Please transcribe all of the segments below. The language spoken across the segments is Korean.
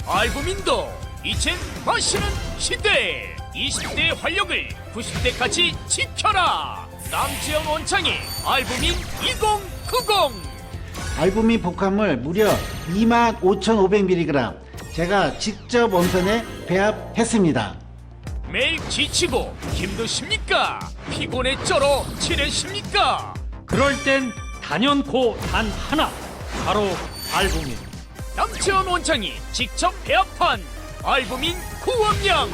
알부민도 이젠 마시는 시대. 20대의 활력을 90대까지 지켜라. 남지현 원장의 알부민 2090. 알부민 복합물 무려 25,500mg 제가 직접 원선에 배합했습니다. 매일 지치고 힘드십니까? 피곤에 쩔어 지내십니까? 그럴 땐 단연코 단 하나, 바로 알부민. 남지현 원장이 직접 배합한 알부민 고함량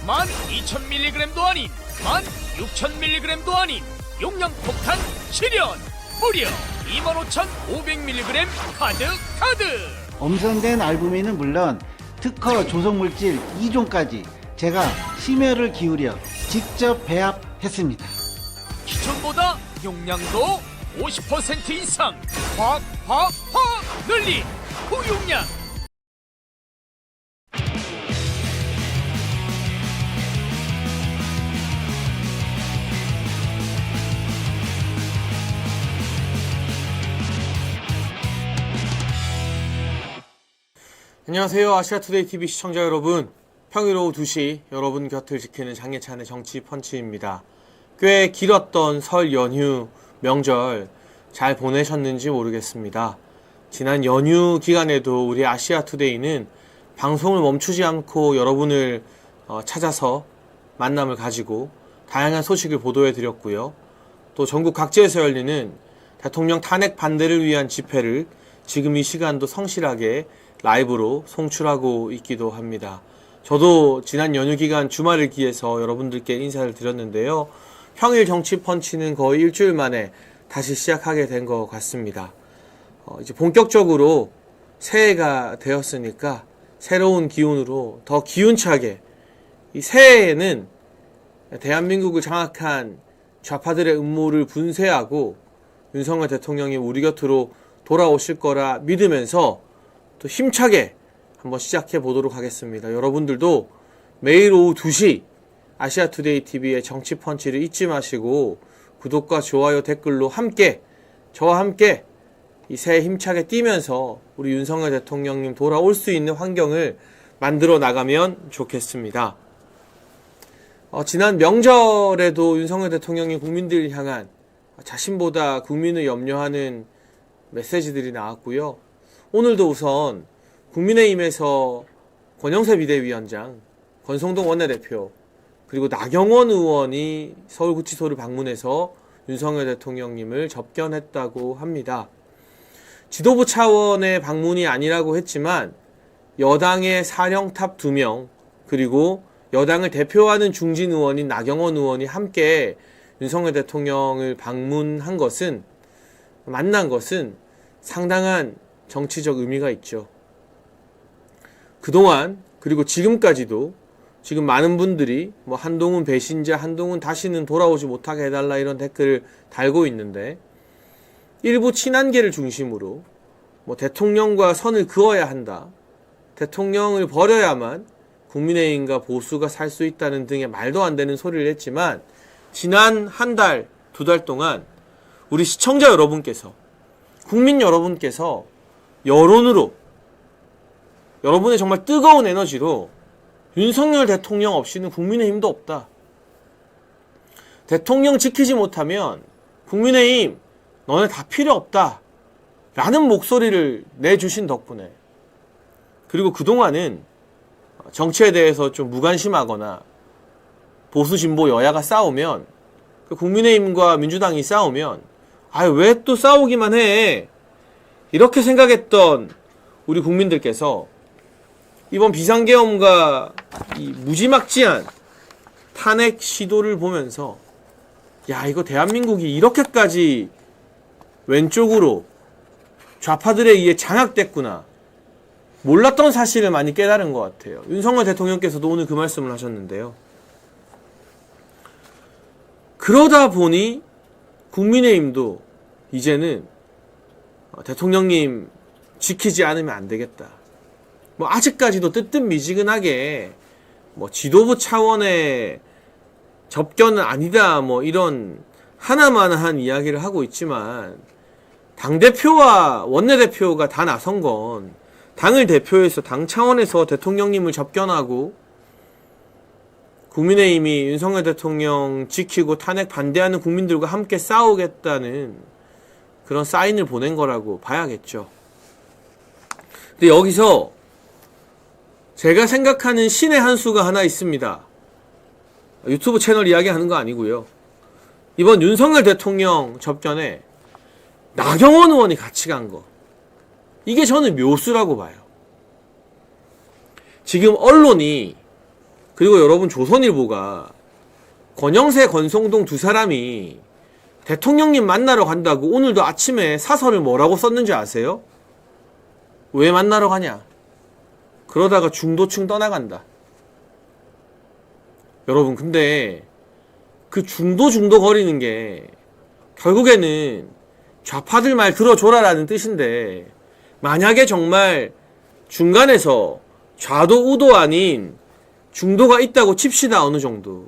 12,000mg도 아닌 16,000mg도 아닌 용량 폭탄 실현 무려 25,500mg 가득. 엄선된 알부민은 물론 특허 조성물질 2종까지 제가 심혈을 기울여 직접 배합했습니다. 기존보다 용량도 50% 이상 확 늘린 고용량. 안녕하세요. 아시아투데이TV 시청자 여러분, 평일 오후 2시 여러분 곁을 지키는 장예찬의 정치 펀치입니다. 꽤 길었던 설 연휴 명절 잘 보내셨는지 모르겠습니다. 지난 연휴 기간에도 우리 아시아투데이는 방송을 멈추지 않고 여러분을 찾아서 만남을 가지고 다양한 소식을 보도해 드렸고요. 또 전국 각지에서 열리는 대통령 탄핵 반대를 위한 집회를 지금 이 시간도 성실하게 라이브로 송출하고 있기도 합니다. 저도 지난 연휴 기간 주말을 기해서 여러분들께 인사를 드렸는데요. 평일 정치 펀치는 거의 일주일 만에 다시 시작하게 된 것 같습니다. 이제 본격적으로 새해가 되었으니까 새로운 기운으로 더 기운차게 이 새해에는 대한민국을 장악한 좌파들의 음모를 분쇄하고 윤석열 대통령이 우리 곁으로 돌아오실 거라 믿으면서 또 힘차게 한번 시작해 보도록 하겠습니다. 여러분들도 매일 오후 2시 아시아투데이 TV의 정치펀치를 잊지 마시고 구독과 좋아요 댓글로 함께 저와 함께 이 새해 힘차게 뛰면서 우리 윤석열 대통령님 돌아올 수 있는 환경을 만들어 나가면 좋겠습니다. 지난 명절에도 윤석열 대통령이 국민들을 향한 자신보다 국민을 염려하는 메시지들이 나왔고요. 오늘도 우선 국민의힘에서 권영세 비대위원장, 권성동 원내대표, 그리고 나경원 의원이 서울구치소를 방문해서 윤석열 대통령님을 접견했다고 합니다. 지도부 차원의 방문이 아니라고 했지만 여당의 사령탑 2명, 그리고 여당을 대표하는 중진 의원인 나경원 의원이 함께 윤석열 대통령을 방문한 것은, 만난 것은 상당한 정치적 의미가 있죠. 그동안 그리고 지금까지도 지금 많은 분들이 한동훈 배신자, 한동훈 다시는 돌아오지 못하게 해달라 이런 댓글을 달고 있는데, 일부 친한계를 중심으로 대통령과 선을 그어야 한다, 대통령을 버려야만 국민의힘과 보수가 살 수 있다는 등의 말도 안 되는 소리를 했지만, 지난 한 달, 2달 동안 우리 시청자 여러분께서, 국민 여러분께서 여론으로, 여러분의 정말 뜨거운 에너지로 윤석열 대통령 없이는 국민의힘도 없다, 대통령 지키지 못하면 국민의힘 너네 다 필요 없다 라는 목소리를 내주신 덕분에, 그리고 그동안은 정치에 대해서 좀 무관심하거나 보수 진보 여야가 싸우면, 국민의힘과 민주당이 싸우면 왜 또 싸우기만 해 이렇게 생각했던 우리 국민들께서 이번 비상계엄과 이 무지막지한 탄핵 시도를 보면서 이거 대한민국이 이렇게까지 왼쪽으로 좌파들에 의해 장악됐구나, 몰랐던 사실을 많이 깨달은 것 같아요. 윤석열 대통령께서도 오늘 그 말씀을 하셨는데요. 그러다 보니 국민의힘도 이제는 대통령님 지키지 않으면 안 되겠다, 아직까지도 뜨뜻미지근하게 지도부 차원의 접견은 아니다 이런 하나만한 이야기를 하고 있지만, 당대표와 원내대표가 다 나선 건 당을 대표해서 당 차원에서 대통령님을 접견하고 국민의힘이 윤석열 대통령 지키고 탄핵 반대하는 국민들과 함께 싸우겠다는 그런 사인을 보낸 거라고 봐야겠죠. 근데 여기서 제가 생각하는 신의 한 수가 하나 있습니다. 유튜브 채널 이야기하는 거 아니고요. 이번 윤석열 대통령 접견에 나경원 의원이 같이 간 거. 이게 저는 묘수라고 봐요. 지금 언론이, 그리고 여러분 조선일보가 권영세, 권성동 두 사람이 대통령님 만나러 간다고 오늘도 아침에 사설을 뭐라고 썼는지 아세요? 왜 만나러 가냐? 그러다가 중도층 떠나간다. 여러분, 근데 그 중도 거리는 게 결국에는 좌파들 말 들어줘라라는 뜻인데, 만약에 정말 중간에서 좌도 우도 아닌 중도가 있다고 칩시다. 어느 정도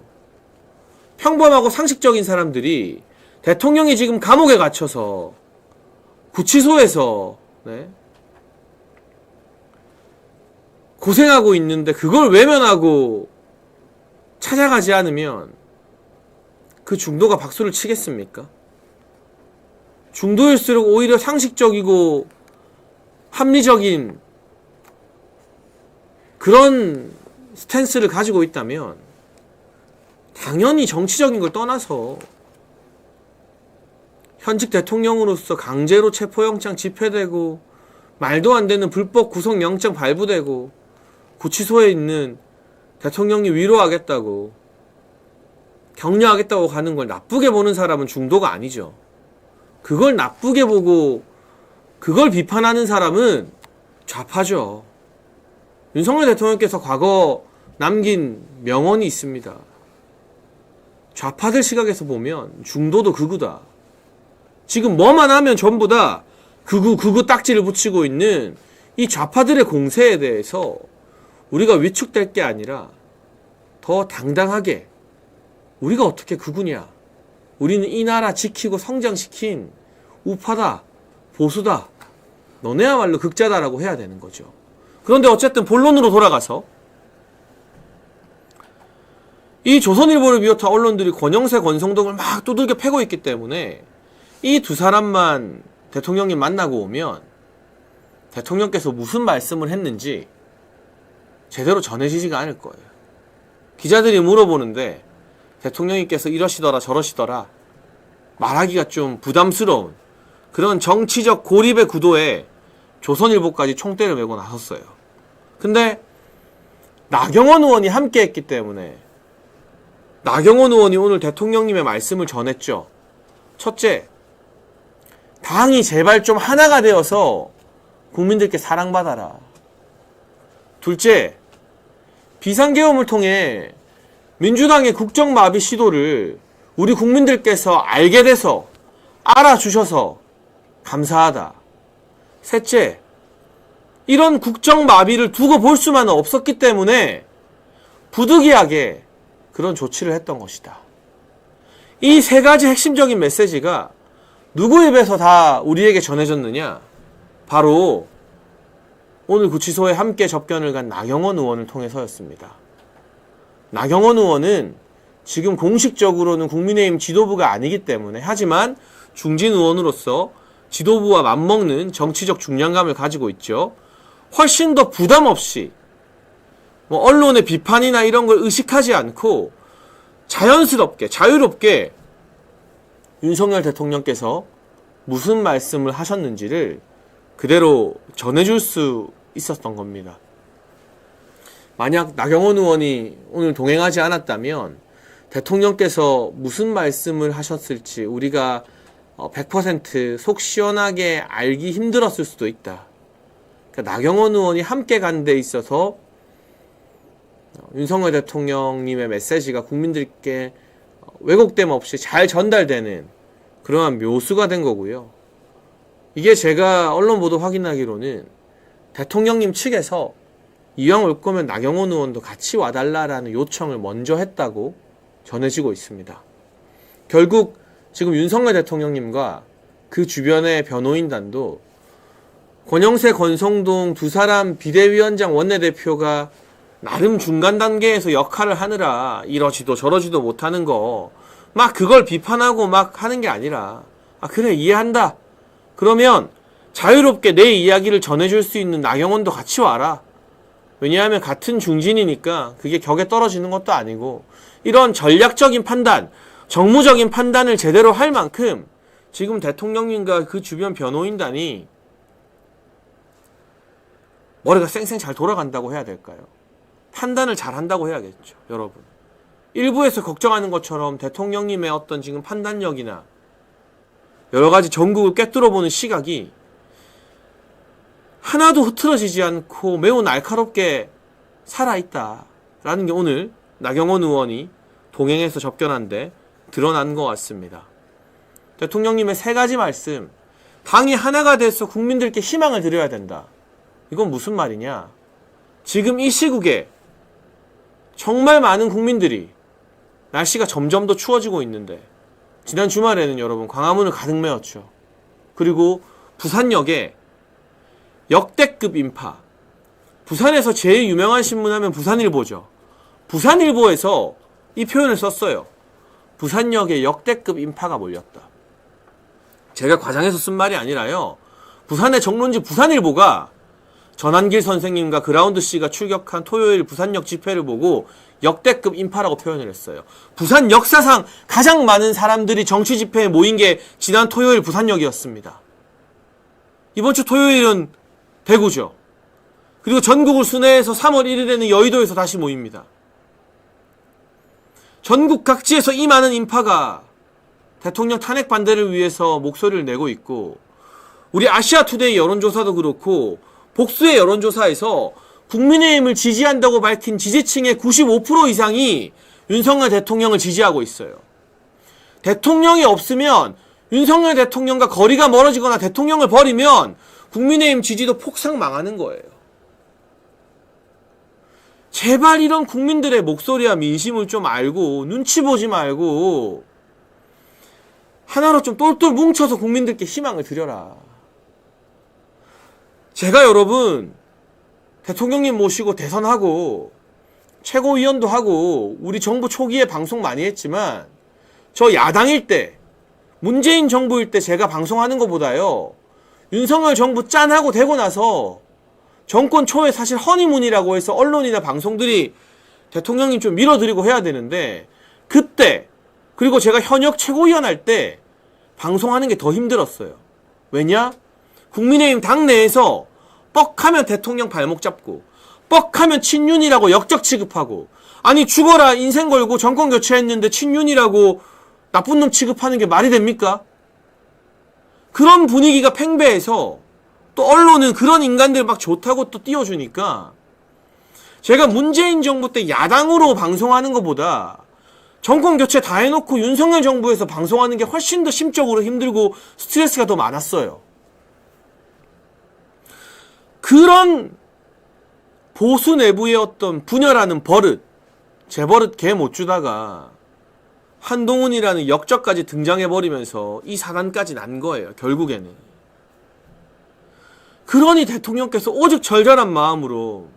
평범하고 상식적인 사람들이 대통령이 지금 감옥에 갇혀서 구치소에서 고생하고 있는데 그걸 외면하고 찾아가지 않으면 그 중도가 박수를 치겠습니까? 중도일수록 오히려 상식적이고 합리적인 그런 스탠스를 가지고 있다면 당연히 정치적인 걸 떠나서 현직 대통령으로서 강제로 체포영장 집행되고 말도 안 되는 불법 구속영장 발부되고 구치소에 있는 대통령이 위로하겠다고 격려하겠다고 가는 걸 나쁘게 보는 사람은 중도가 아니죠. 그걸 나쁘게 보고 그걸 비판하는 사람은 좌파죠. 윤석열 대통령께서 과거 남긴 명언이 있습니다. 좌파들 시각에서 보면 중도도 극우다. 지금 뭐만 하면 전부 다 극우 딱지를 붙이고 있는 이 좌파들의 공세에 대해서 우리가 위축될 게 아니라 더 당당하게 우리가 어떻게 극우냐? 우리는 이 나라 지키고 성장시킨 우파다, 보수다, 너네야말로 극자다라고 해야 되는 거죠. 그런데 어쨌든 본론으로 돌아가서 이 조선일보를 비롯한 언론들이 권영세, 권성동을 막 두들겨 패고 있기 때문에 이 두 사람만 대통령님 만나고 오면 대통령께서 무슨 말씀을 했는지 제대로 전해지지가 않을 거예요. 기자들이 물어보는데 대통령님께서 이러시더라 저러시더라 말하기가 좀 부담스러운 그런 정치적 고립의 구도에 조선일보까지 총대를 메고 나섰어요. 근데 나경원 의원이 함께 했기 때문에 나경원 의원이 오늘 대통령님의 말씀을 전했죠. 첫째, 당이 제발 좀 하나가 되어서 국민들께 사랑받아라. 둘째, 비상계엄을 통해 민주당의 국정마비 시도를 우리 국민들께서 알게 돼서 알아주셔서 감사하다. 셋째, 이런 국정마비를 두고 볼 수만은 없었기 때문에 부득이하게 그런 조치를 했던 것이다. 이 세 가지 핵심적인 메시지가 누구 입에서 다 우리에게 전해졌느냐? 바로 오늘 구치소에 함께 접견을 간 나경원 의원을 통해서였습니다. 나경원 의원은 지금 공식적으로는 국민의힘 지도부가 아니기 때문에, 하지만 중진 의원으로서 지도부와 맞먹는 정치적 중량감을 가지고 있죠. 훨씬 더 부담 없이 언론의 비판이나 이런 걸 의식하지 않고 자연스럽게 자유롭게 윤석열 대통령께서 무슨 말씀을 하셨는지를 그대로 전해줄 수 있었던 겁니다. 만약 나경원 의원이 오늘 동행하지 않았다면 대통령께서 무슨 말씀을 하셨을지 우리가 100% 속 시원하게 알기 힘들었을 수도 있다. 그러니까 나경원 의원이 함께 간 데 있어서 윤석열 대통령님의 메시지가 국민들께 왜곡됨 없이 잘 전달되는 그러한 묘수가 된 거고요. 이게 제가 언론 보도 확인하기로는 대통령님 측에서 이왕 올 거면 나경원 의원도 같이 와달라라는 요청을 먼저 했다고 전해지고 있습니다. 결국 지금 윤석열 대통령님과 그 주변의 변호인단도 권영세, 권성동 두 사람 비대위원장 원내대표가 나름 중간 단계에서 역할을 하느라 이러지도 저러지도 못하는 거 막 그걸 비판하고 막 하는 게 아니라 그래 이해한다. 그러면 자유롭게 내 이야기를 전해줄 수 있는 나경원도 같이 와라. 왜냐하면 같은 중진이니까 그게 격에 떨어지는 것도 아니고 이런 전략적인 판단, 정무적인 판단을 제대로 할 만큼 지금 대통령님과 그 주변 변호인단이 머리가 쌩쌩 잘 돌아간다고 해야 될까요? 판단을 잘 한다고 해야겠죠, 여러분. 일부에서 걱정하는 것처럼 대통령님의 어떤 지금 판단력이나 여러 가지 전국을 꿰뚫어보는 시각이 하나도 흐트러지지 않고 매우 날카롭게 살아있다라는 게 오늘 나경원 의원이 동행해서 접견한데 드러난 것 같습니다. 대통령님의 세 가지 말씀, 당이 하나가 돼서 국민들께 희망을 드려야 된다. 이건 무슨 말이냐? 지금 이 시국에 정말 많은 국민들이 날씨가 점점 더 추워지고 있는데 지난 주말에는 여러분 광화문을 가득 메웠죠. 그리고 부산역에 역대급 인파, 부산에서 제일 유명한 신문하면 부산일보죠. 부산일보에서 이 표현을 썼어요. 부산역에 역대급 인파가 몰렸다. 제가 과장해서 쓴 말이 아니라요. 부산의 정론지 부산일보가 전한길 선생님과 그라운드 씨가 출격한 토요일 부산역 집회를 보고 역대급 인파라고 표현을 했어요. 부산 역사상 가장 많은 사람들이 정치 집회에 모인 게 지난 토요일 부산역이었습니다. 이번 주 토요일은 대구죠. 그리고 전국을 순회해서 3월 1일에는 여의도에서 다시 모입니다. 전국 각지에서 이 많은 인파가 대통령 탄핵 반대를 위해서 목소리를 내고 있고 우리 아시아투데이 여론조사도 그렇고 복수의 여론조사에서 국민의힘을 지지한다고 밝힌 지지층의 95% 이상이 윤석열 대통령을 지지하고 있어요. 대통령이 없으면 윤석열 대통령과 거리가 멀어지거나 대통령을 버리면 국민의힘 지지도 폭삭 망하는 거예요. 제발 이런 국민들의 목소리와 민심을 좀 알고 눈치 보지 말고 하나로 좀 똘똘 뭉쳐서 국민들께 희망을 드려라. 제가 여러분 대통령님 모시고 대선하고 최고위원도 하고 우리 정부 초기에 방송 많이 했지만 저 야당일 때 문재인 정부일 때 제가 방송하는 것보다요 윤석열 정부 짠하고 되고 나서 정권 초에 사실 허니문이라고 해서 언론이나 방송들이 대통령님 좀 밀어드리고 해야 되는데 그때 그리고 제가 현역 최고위원 할 때 방송하는 게 더 힘들었어요. 왜냐? 국민의힘 당내에서 뻑하면 대통령 발목 잡고 뻑하면 친윤이라고 역적 취급하고 아니 죽어라 인생 걸고 정권 교체했는데 친윤이라고 나쁜 놈 취급하는 게 말이 됩니까? 그런 분위기가 팽배해서 또 언론은 그런 인간들 막 좋다고 또 띄워주니까 제가 문재인 정부 때 야당으로 방송하는 것보다 정권 교체 다 해놓고 윤석열 정부에서 방송하는 게 훨씬 더 심적으로 힘들고 스트레스가 더 많았어요. 그런 보수 내부의 어떤 분열하는 버릇, 제 버릇 개 못 주다가 한동훈이라는 역적까지 등장해버리면서 이 사단까지 난 거예요, 결국에는. 그러니 대통령께서 오직 절절한 마음으로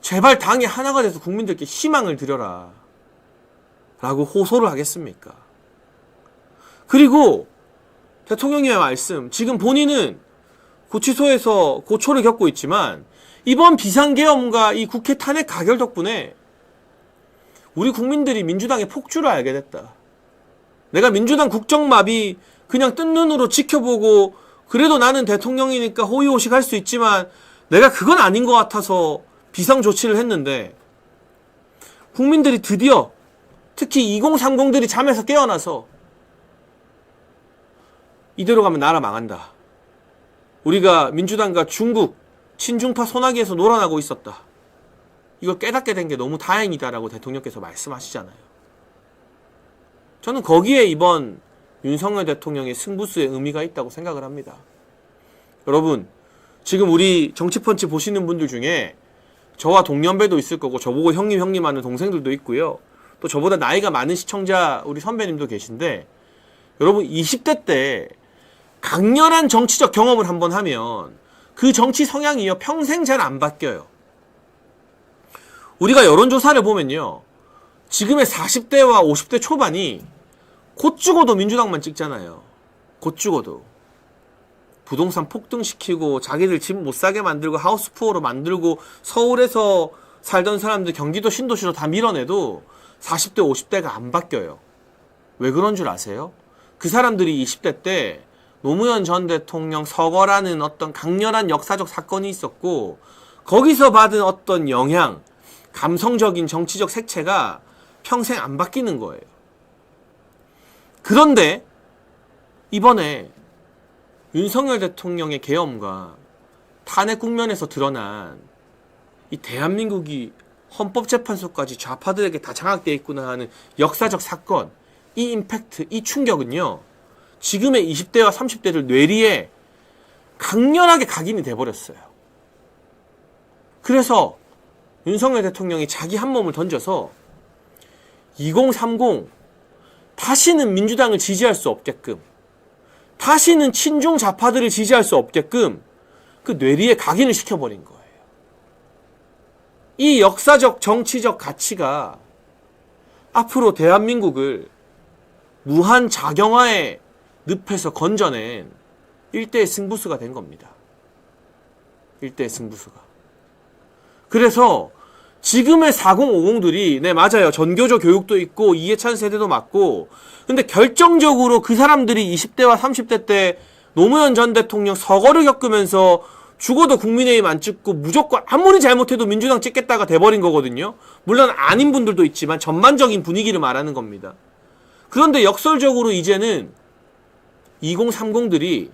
제발 당이 하나가 돼서 국민들께 희망을 드려라 라고 호소를 하겠습니까? 그리고 대통령님의 말씀, 지금 본인은 구치소에서 고초를 겪고 있지만 이번 비상계엄과 이 국회 탄핵 가결 덕분에 우리 국민들이 민주당의 폭주를 알게 됐다. 내가 민주당 국정마비 그냥 뜬 눈으로 지켜보고 그래도 나는 대통령이니까 호의호식 할 수 있지만 내가 그건 아닌 것 같아서 비상조치를 했는데 국민들이 드디어 특히 2030들이 잠에서 깨어나서 이대로 가면 나라 망한다. 우리가 민주당과 중국 친중파 소나기에서 놀아나고 있었다. 이걸 깨닫게 된 게 너무 다행이다라고 대통령께서 말씀하시잖아요. 저는 거기에 이번 윤석열 대통령의 승부수의 의미가 있다고 생각을 합니다. 여러분, 지금 우리 정치펀치 보시는 분들 중에 저와 동년배도 있을 거고 저보고 형님 하는 동생들도 있고요. 또 저보다 나이가 많은 시청자 우리 선배님도 계신데 여러분 20대 때 강렬한 정치적 경험을 한번 하면 그 정치 성향이요 평생 잘 안 바뀌어요. 우리가 여론조사를 보면요, 지금의 40대와 50대 초반이 곧 죽어도 민주당만 찍잖아요. 곧 죽어도. 부동산 폭등시키고 자기들 집 못 사게 만들고 하우스푸어로 만들고 서울에서 살던 사람들 경기도 신도시로 다 밀어내도 40대 50대가 안 바뀌어요. 왜 그런 줄 아세요? 그 사람들이 20대 때 노무현 전 대통령 서거라는 어떤 강렬한 역사적 사건이 있었고 거기서 받은 어떤 영향, 감성적인 정치적 색채가 평생 안 바뀌는 거예요. 그런데 이번에 윤석열 대통령의 계엄과 탄핵 국면에서 드러난 이 대한민국이 헌법재판소까지 좌파들에게 다 장악되어 있구나 하는 역사적 사건, 이 임팩트, 이 충격은요, 지금의 20대와 30대를 뇌리에 강렬하게 각인이 돼버렸어요. 그래서 윤석열 대통령이 자기 한 몸을 던져서 2030 다시는 민주당을 지지할 수 없게끔, 다시는 친중 좌파들을 지지할 수 없게끔 그 뇌리에 각인을 시켜버린 거예요. 이 역사적 정치적 가치가 앞으로 대한민국을 무한 자경화의 늪에서 건져낸 일대의 승부수가 된 겁니다. 일대의 승부수가. 그래서 지금의 4050들이 네 맞아요. 전교조 교육도 있고 이해찬 세대도 맞고, 근데 결정적으로 그 사람들이 20대와 30대 때 노무현 전 대통령 서거를 겪으면서 죽어도 국민의힘 안 찍고 무조건 아무리 잘못해도 민주당 찍겠다가 돼버린 거거든요. 물론 아닌 분들도 있지만 전반적인 분위기를 말하는 겁니다. 그런데 역설적으로 이제는 2030들이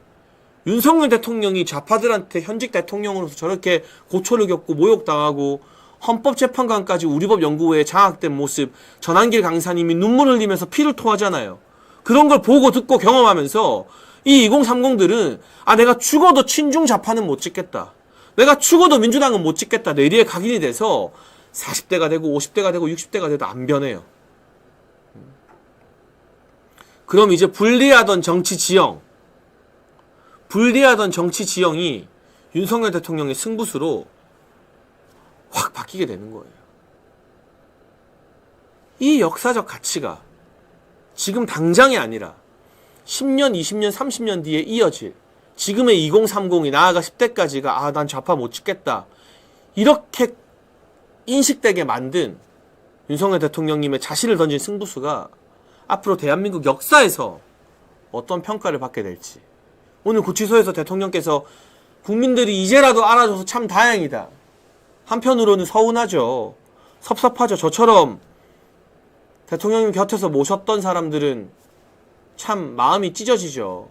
윤석열 대통령이 좌파들한테 현직 대통령으로서 저렇게 고초를 겪고 모욕당하고 헌법재판관까지 우리법 연구회에 장악된 모습, 전한길 강사님이 눈물 흘리면서 피를 토하잖아요. 그런 걸 보고 듣고 경험하면서 이 2030들은 내가 죽어도 친중 좌파는 못 찍겠다, 내가 죽어도 민주당은 못 찍겠다 뇌리에 각인이 돼서 40대가 되고 50대가 되고 60대가 돼도 안 변해요. 그럼 이제 불리하던 정치 지형이 윤석열 대통령의 승부수로 확 바뀌게 되는 거예요. 이 역사적 가치가 지금 당장이 아니라 10년, 20년, 30년 뒤에 이어질 지금의 2030이 나아가 10대까지가 난 좌파 못 찍겠다 이렇게 인식되게 만든 윤석열 대통령님의 자신을 던진 승부수가 앞으로 대한민국 역사에서 어떤 평가를 받게 될지. 오늘 구치소에서 대통령께서 국민들이 이제라도 알아줘서 참 다행이다, 한편으로는 서운하죠, 섭섭하죠. 저처럼 대통령님 곁에서 모셨던 사람들은 참 마음이 찢어지죠.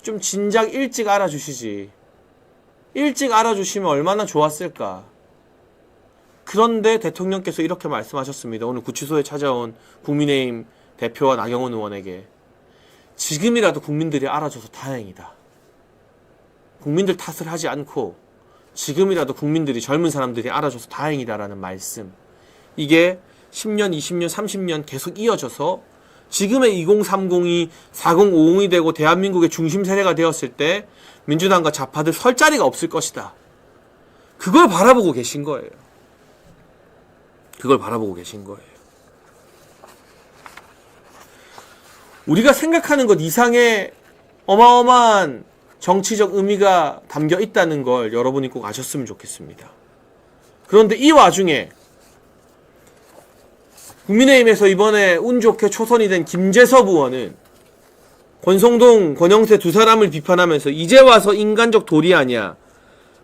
좀 진작 일찍 알아주시지, 일찍 알아주시면 얼마나 좋았을까. 그런데 대통령께서 이렇게 말씀하셨습니다. 오늘 구치소에 찾아온 국민의힘 대표와 나경원 의원에게 지금이라도 국민들이 알아줘서 다행이다, 국민들 탓을 하지 않고 지금이라도 국민들이, 젊은 사람들이 알아줘서 다행이다라는 말씀. 이게 10년, 20년, 30년 계속 이어져서 지금의 2030이 4050이 되고 대한민국의 중심 세대가 되었을 때 민주당과 좌파들 설 자리가 없을 것이다. 그걸 바라보고 계신 거예요. 그걸 바라보고 계신 거예요. 우리가 생각하는 것 이상의 어마어마한 정치적 의미가 담겨 있다는 걸 여러분이 꼭 아셨으면 좋겠습니다. 그런데 이 와중에 국민의힘에서 이번에 운 좋게 초선이 된 김재섭 의원은 권성동, 권영세 두 사람을 비판하면서 이제 와서 인간적 도리 아니야,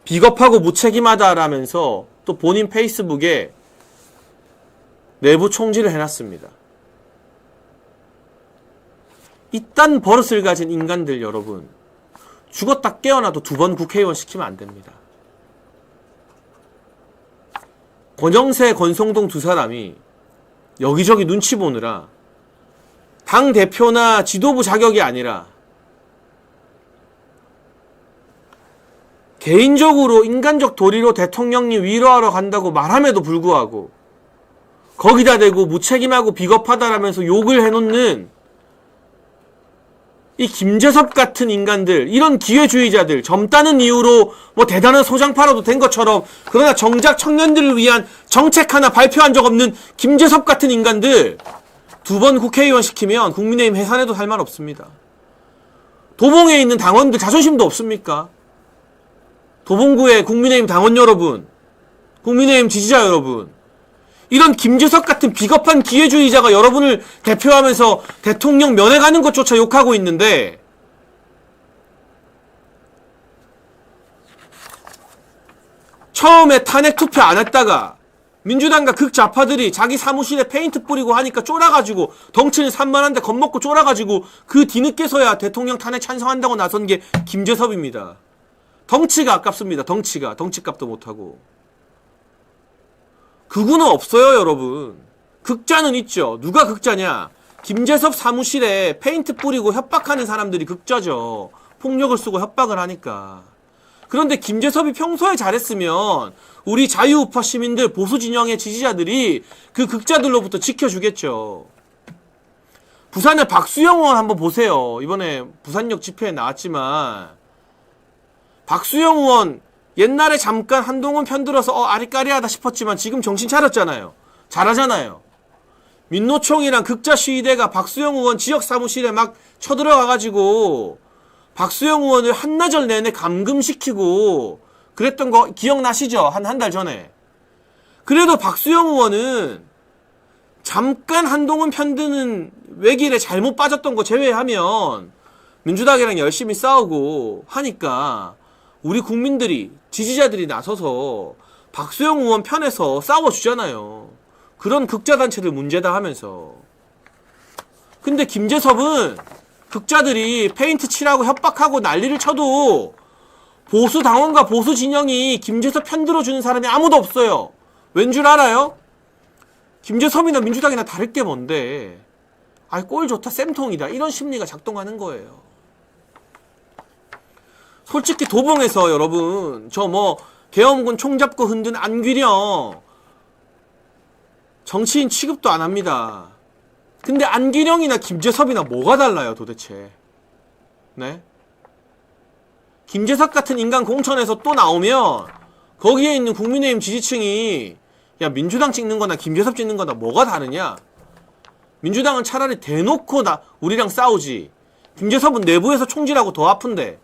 비겁하고 무책임하다라면서 또 본인 페이스북에 내부 총질을 해놨습니다. 이딴 버릇을 가진 인간들 여러분, 죽었다 깨어나도 2번 국회의원 시키면 안 됩니다. 권영세, 권성동 두 사람이 여기저기 눈치 보느라 당 대표나 지도부 자격이 아니라 개인적으로 인간적 도리로 대통령님 위로하러 간다고 말함에도 불구하고 거기다 대고 무책임하고 비겁하다라면서 욕을 해놓는 이 김재섭 같은 인간들, 이런 기회주의자들, 젊다는 이유로 뭐 대단한 소장파라도 된 것처럼, 그러나 정작 청년들을 위한 정책 하나 발표한 적 없는 김재섭 같은 인간들 2번 국회의원 시키면 국민의힘 해산해도 할 말 없습니다. 도봉에 있는 당원들 자존심도 없습니까? 도봉구의 국민의힘 당원 여러분, 국민의힘 지지자 여러분, 이런 김재섭 같은 비겁한 기회주의자가 여러분을 대표하면서 대통령 면회가는 것조차 욕하고 있는데, 처음에 탄핵 투표 안 했다가 민주당과 극좌파들이 자기 사무실에 페인트 뿌리고 하니까 쫄아가지고, 덩치는 산만한데 겁먹고 쫄아가지고 그 뒤늦게서야 대통령 탄핵 찬성한다고 나선 게 김재섭입니다. 덩치가 아깝습니다. 덩치값도 못하고. 극우는 없어요, 여러분. 극자는 있죠. 누가 극자냐? 김재섭 사무실에 페인트 뿌리고 협박하는 사람들이 극자죠. 폭력을 쓰고 협박을 하니까. 그런데 김재섭이 평소에 잘했으면 우리 자유우파 시민들, 보수 진영의 지지자들이 그 극자들로부터 지켜주겠죠. 부산의 박수영 의원 한번 보세요. 이번에 부산역 집회에 나왔지만 박수영 의원 옛날에 잠깐 한동훈 편들어서 아리까리하다 싶었지만 지금 정신 차렸잖아요. 잘하잖아요. 민노총이랑 극자 시위대가 박수영 의원 지역 사무실에 막 쳐들어가가지고 박수영 의원을 한나절 내내 감금시키고 그랬던 거 기억나시죠? 한 달 전에. 그래도 박수영 의원은 잠깐 한동훈 편드는 외길에 잘못 빠졌던 거 제외하면 민주당이랑 열심히 싸우고 하니까 우리 국민들이, 지지자들이 나서서 박수영 의원 편에서 싸워주잖아요. 그런 극자단체들 문제다 하면서. 근데 김재섭은 극자들이 페인트 칠하고 협박하고 난리를 쳐도 보수 당원과 보수 진영이 김재섭 편들어주는 사람이 아무도 없어요. 왠 줄 알아요? 김재섭이나 민주당이나 다를 게 뭔데, 아이 꼴 좋다, 쌤통이다, 이런 심리가 작동하는 거예요. 솔직히 도봉에서 여러분, 저 뭐 계엄군 총잡고 흔든 안규령 정치인 취급도 안 합니다. 근데 안규령이나 김재섭이나 뭐가 달라요 도대체? 네? 김재섭 같은 인간 공천에서 또 나오면 거기에 있는 국민의힘 지지층이 야, 민주당 찍는 거나 김재섭 찍는 거나 뭐가 다르냐? 민주당은 차라리 대놓고 우리랑 싸우지, 김재섭은 내부에서 총질하고 더 아픈데.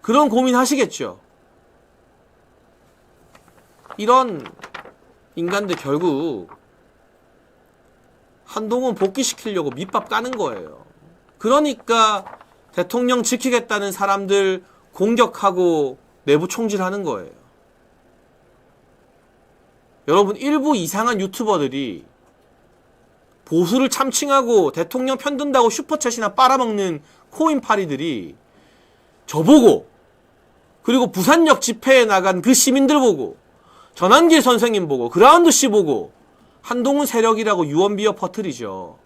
그런 고민 하시겠죠. 이런 인간들 결국 한동훈 복귀시키려고 밑밥 까는 거예요. 그러니까 대통령 지키겠다는 사람들 공격하고 내부 총질하는 거예요. 여러분, 일부 이상한 유튜버들이 보수를 참칭하고 대통령 편든다고 슈퍼챗이나 빨아먹는 코인파리들이 저보고, 그리고 부산역 집회에 나간 그 시민들 보고, 전한길 선생님 보고, 그라운드 씨 보고 한동훈 세력이라고 유언비어 퍼뜨리죠.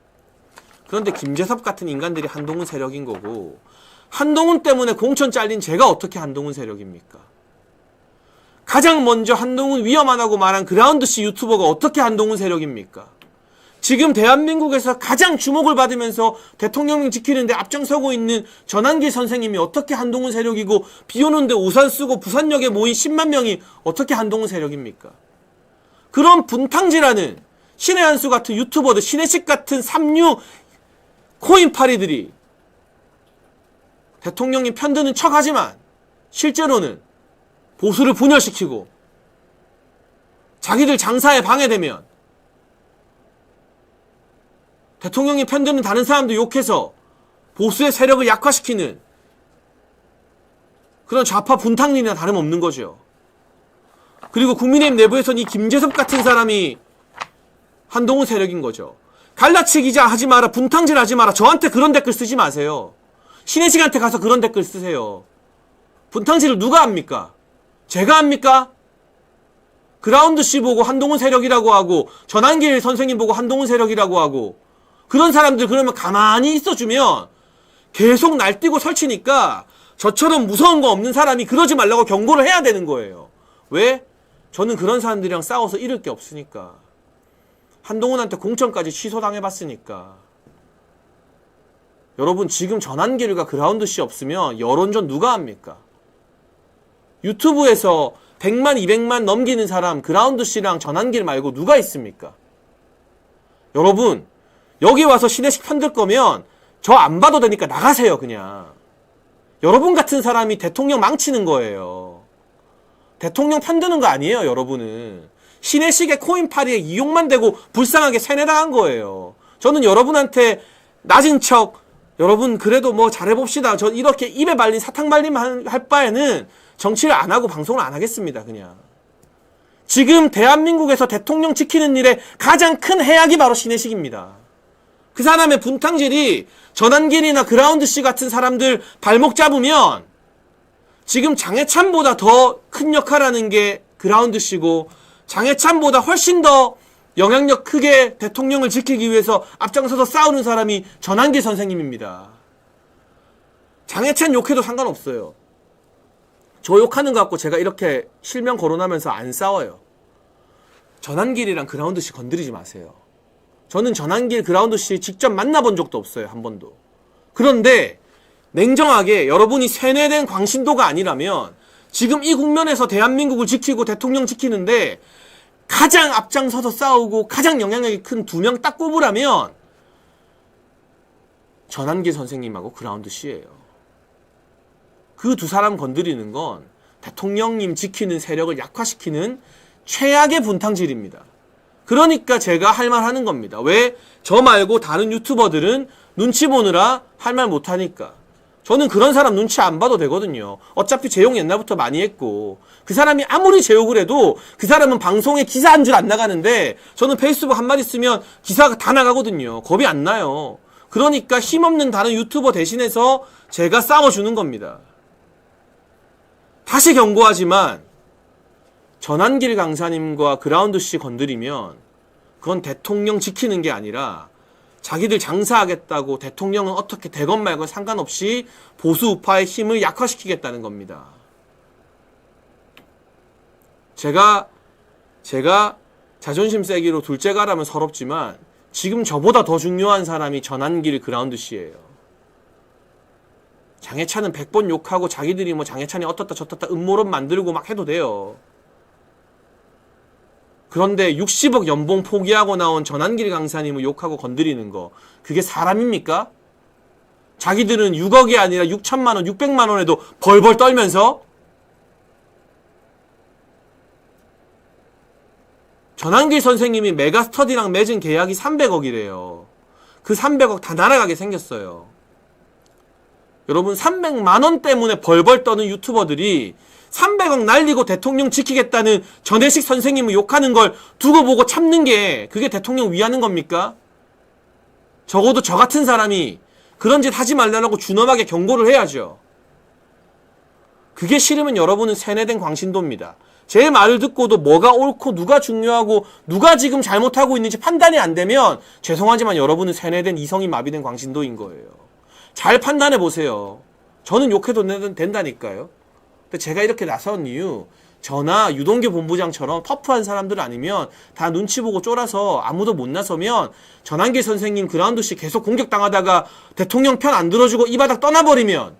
그런데 김재섭 같은 인간들이 한동훈 세력인 거고, 한동훈 때문에 공천 잘린 제가 어떻게 한동훈 세력입니까? 가장 먼저 한동훈 위험하다고 말한 그라운드 씨 유튜버가 어떻게 한동훈 세력입니까? 지금 대한민국에서 가장 주목을 받으면서 대통령 지키는데 앞장서고 있는 전한길 선생님이 어떻게 한동훈 세력이고, 비 오는데 우산 쓰고 부산역에 모인 10만 명이 어떻게 한동훈 세력입니까? 그런 분탕질하는 신의 한수 같은 유튜버들, 신혜식 같은 삼류 코인파리들이 대통령이 편드는 척하지만 실제로는 보수를 분열시키고 자기들 장사에 방해되면 대통령이 편드는 다른 사람도 욕해서 보수의 세력을 약화시키는 그런 좌파 분탕일이나 다름없는 거죠. 그리고 국민의힘 내부에서는 이 김재섭 같은 사람이 한동훈 세력인 거죠. 갈라치 기자 하지 마라, 분탕질 하지 마라, 저한테 그런 댓글 쓰지 마세요. 신혜식한테 가서 그런 댓글 쓰세요. 분탕질을 누가 합니까? 제가 합니까? 그라운드 씨 보고 한동훈 세력이라고 하고, 전한길 선생님 보고 한동훈 세력이라고 하고, 그런 사람들 그러면 가만히 있어주면 계속 날뛰고 설치니까 저처럼 무서운 거 없는 사람이 그러지 말라고 경고를 해야 되는 거예요. 왜? 저는 그런 사람들이랑 싸워서 잃을 게 없으니까. 한동훈한테 공천까지 취소당해봤으니까. 여러분 지금 전환길과 그라운드 씨 없으면 여론전 누가 합니까? 유튜브에서 100만, 200만 넘기는 사람 그라운드 씨랑 전환길 말고 누가 있습니까? 여러분 여기 와서 신혜식 편들 거면 저 안 봐도 되니까 나가세요 그냥. 여러분 같은 사람이 대통령 망치는 거예요. 대통령 편드는 거 아니에요 여러분은. 신혜식의 코인파리에 이용만 되고 불쌍하게 세뇌당한 거예요. 저는 여러분한테 낮은 척 여러분 그래도 뭐 잘해봅시다. 저 이렇게 입에 발린 사탕 발림 할 바에는 정치를 안 하고 방송을 안 하겠습니다 그냥. 지금 대한민국에서 대통령 지키는 일에 가장 큰 해악이 바로 신혜식입니다. 그 사람의 분탕질이 전환길이나 그라운드 씨 같은 사람들 발목 잡으면 지금 장해찬보다 더 큰 역할하는 게 그라운드 씨고 장해찬보다 훨씬 더 영향력 크게 대통령을 지키기 위해서 앞장서서 싸우는 사람이 전환길 선생님입니다. 장해찬 욕해도 상관없어요. 저 욕하는 거 갖고 제가 이렇게 실명 거론하면서 안 싸워요. 전환길이랑 그라운드 씨 건드리지 마세요. 저는 전환길 그라운드 씨 직접 만나본 적도 없어요. 한 번도. 그런데 냉정하게 여러분이 세뇌된 광신도가 아니라면 지금 이 국면에서 대한민국을 지키고 대통령 지키는데 가장 앞장서서 싸우고 가장 영향력이 큰 두 명 딱 꼽으라면 전환길 선생님하고 그라운드 씨예요. 그 두 사람 건드리는 건 대통령님 지키는 세력을 약화시키는 최악의 분탕질입니다. 그러니까 제가 할 말 하는 겁니다. 왜? 저 말고 다른 유튜버들은 눈치 보느라 할 말 못하니까. 저는 그런 사람 눈치 안 봐도 되거든요. 어차피 제 욕 옛날부터 많이 했고 그 사람이 아무리 제 욕을 해도 그 사람은 방송에 기사 한 줄 안 나가는데 저는 페이스북 한마디 쓰면 기사가 다 나가거든요. 겁이 안 나요. 그러니까 힘없는 다른 유튜버 대신해서 제가 싸워주는 겁니다. 다시 경고하지만 전환길 강사님과 그라운드 씨 건드리면 그건 대통령 지키는 게 아니라 자기들 장사하겠다고 대통령은 어떻게 되건 말건 상관없이 보수 우파의 힘을 약화시키겠다는 겁니다. 제가 자존심 세기로 둘째가라면 서럽지만 지금 저보다 더 중요한 사람이 전환길 그라운드 씨예요. 장해찬은 100번 욕하고 자기들이 뭐 장해찬이 어떻다 저떻다 음모론 만들고 막 해도 돼요. 그런데 60억 연봉 포기하고 나온 전환길 강사님을 욕하고 건드리는 거 그게 사람입니까? 자기들은 6억이 아니라 6천만 원, 600만 원에도 벌벌 떨면서 전환길 선생님이 메가스터디랑 맺은 계약이 300억이래요. 그 300억 다 날아가게 생겼어요. 여러분 300만 원 때문에 벌벌 떠는 유튜버들이 300억 날리고 대통령 지키겠다는 전혜식 선생님을 욕하는 걸 두고 보고 참는 게 그게 대통령 위하는 겁니까? 적어도 저 같은 사람이 그런 짓 하지 말라고 준엄하게 경고를 해야죠. 그게 싫으면 여러분은 세뇌된 광신도입니다. 제 말을 듣고도 뭐가 옳고 누가 중요하고 누가 지금 잘못하고 있는지 판단이 안 되면 죄송하지만 여러분은 세뇌된 이성이 마비된 광신도인 거예요. 잘 판단해 보세요. 저는 욕해도 된다니까요. 근데 제가 이렇게 나선 이유 저나 유동규 본부장처럼 터프한 사람들 아니면 다 눈치 보고 쫄아서 아무도 못 나서면 전환길 선생님 그라운드 씨 계속 공격당하다가 대통령 편 안 들어주고 이 바닥 떠나버리면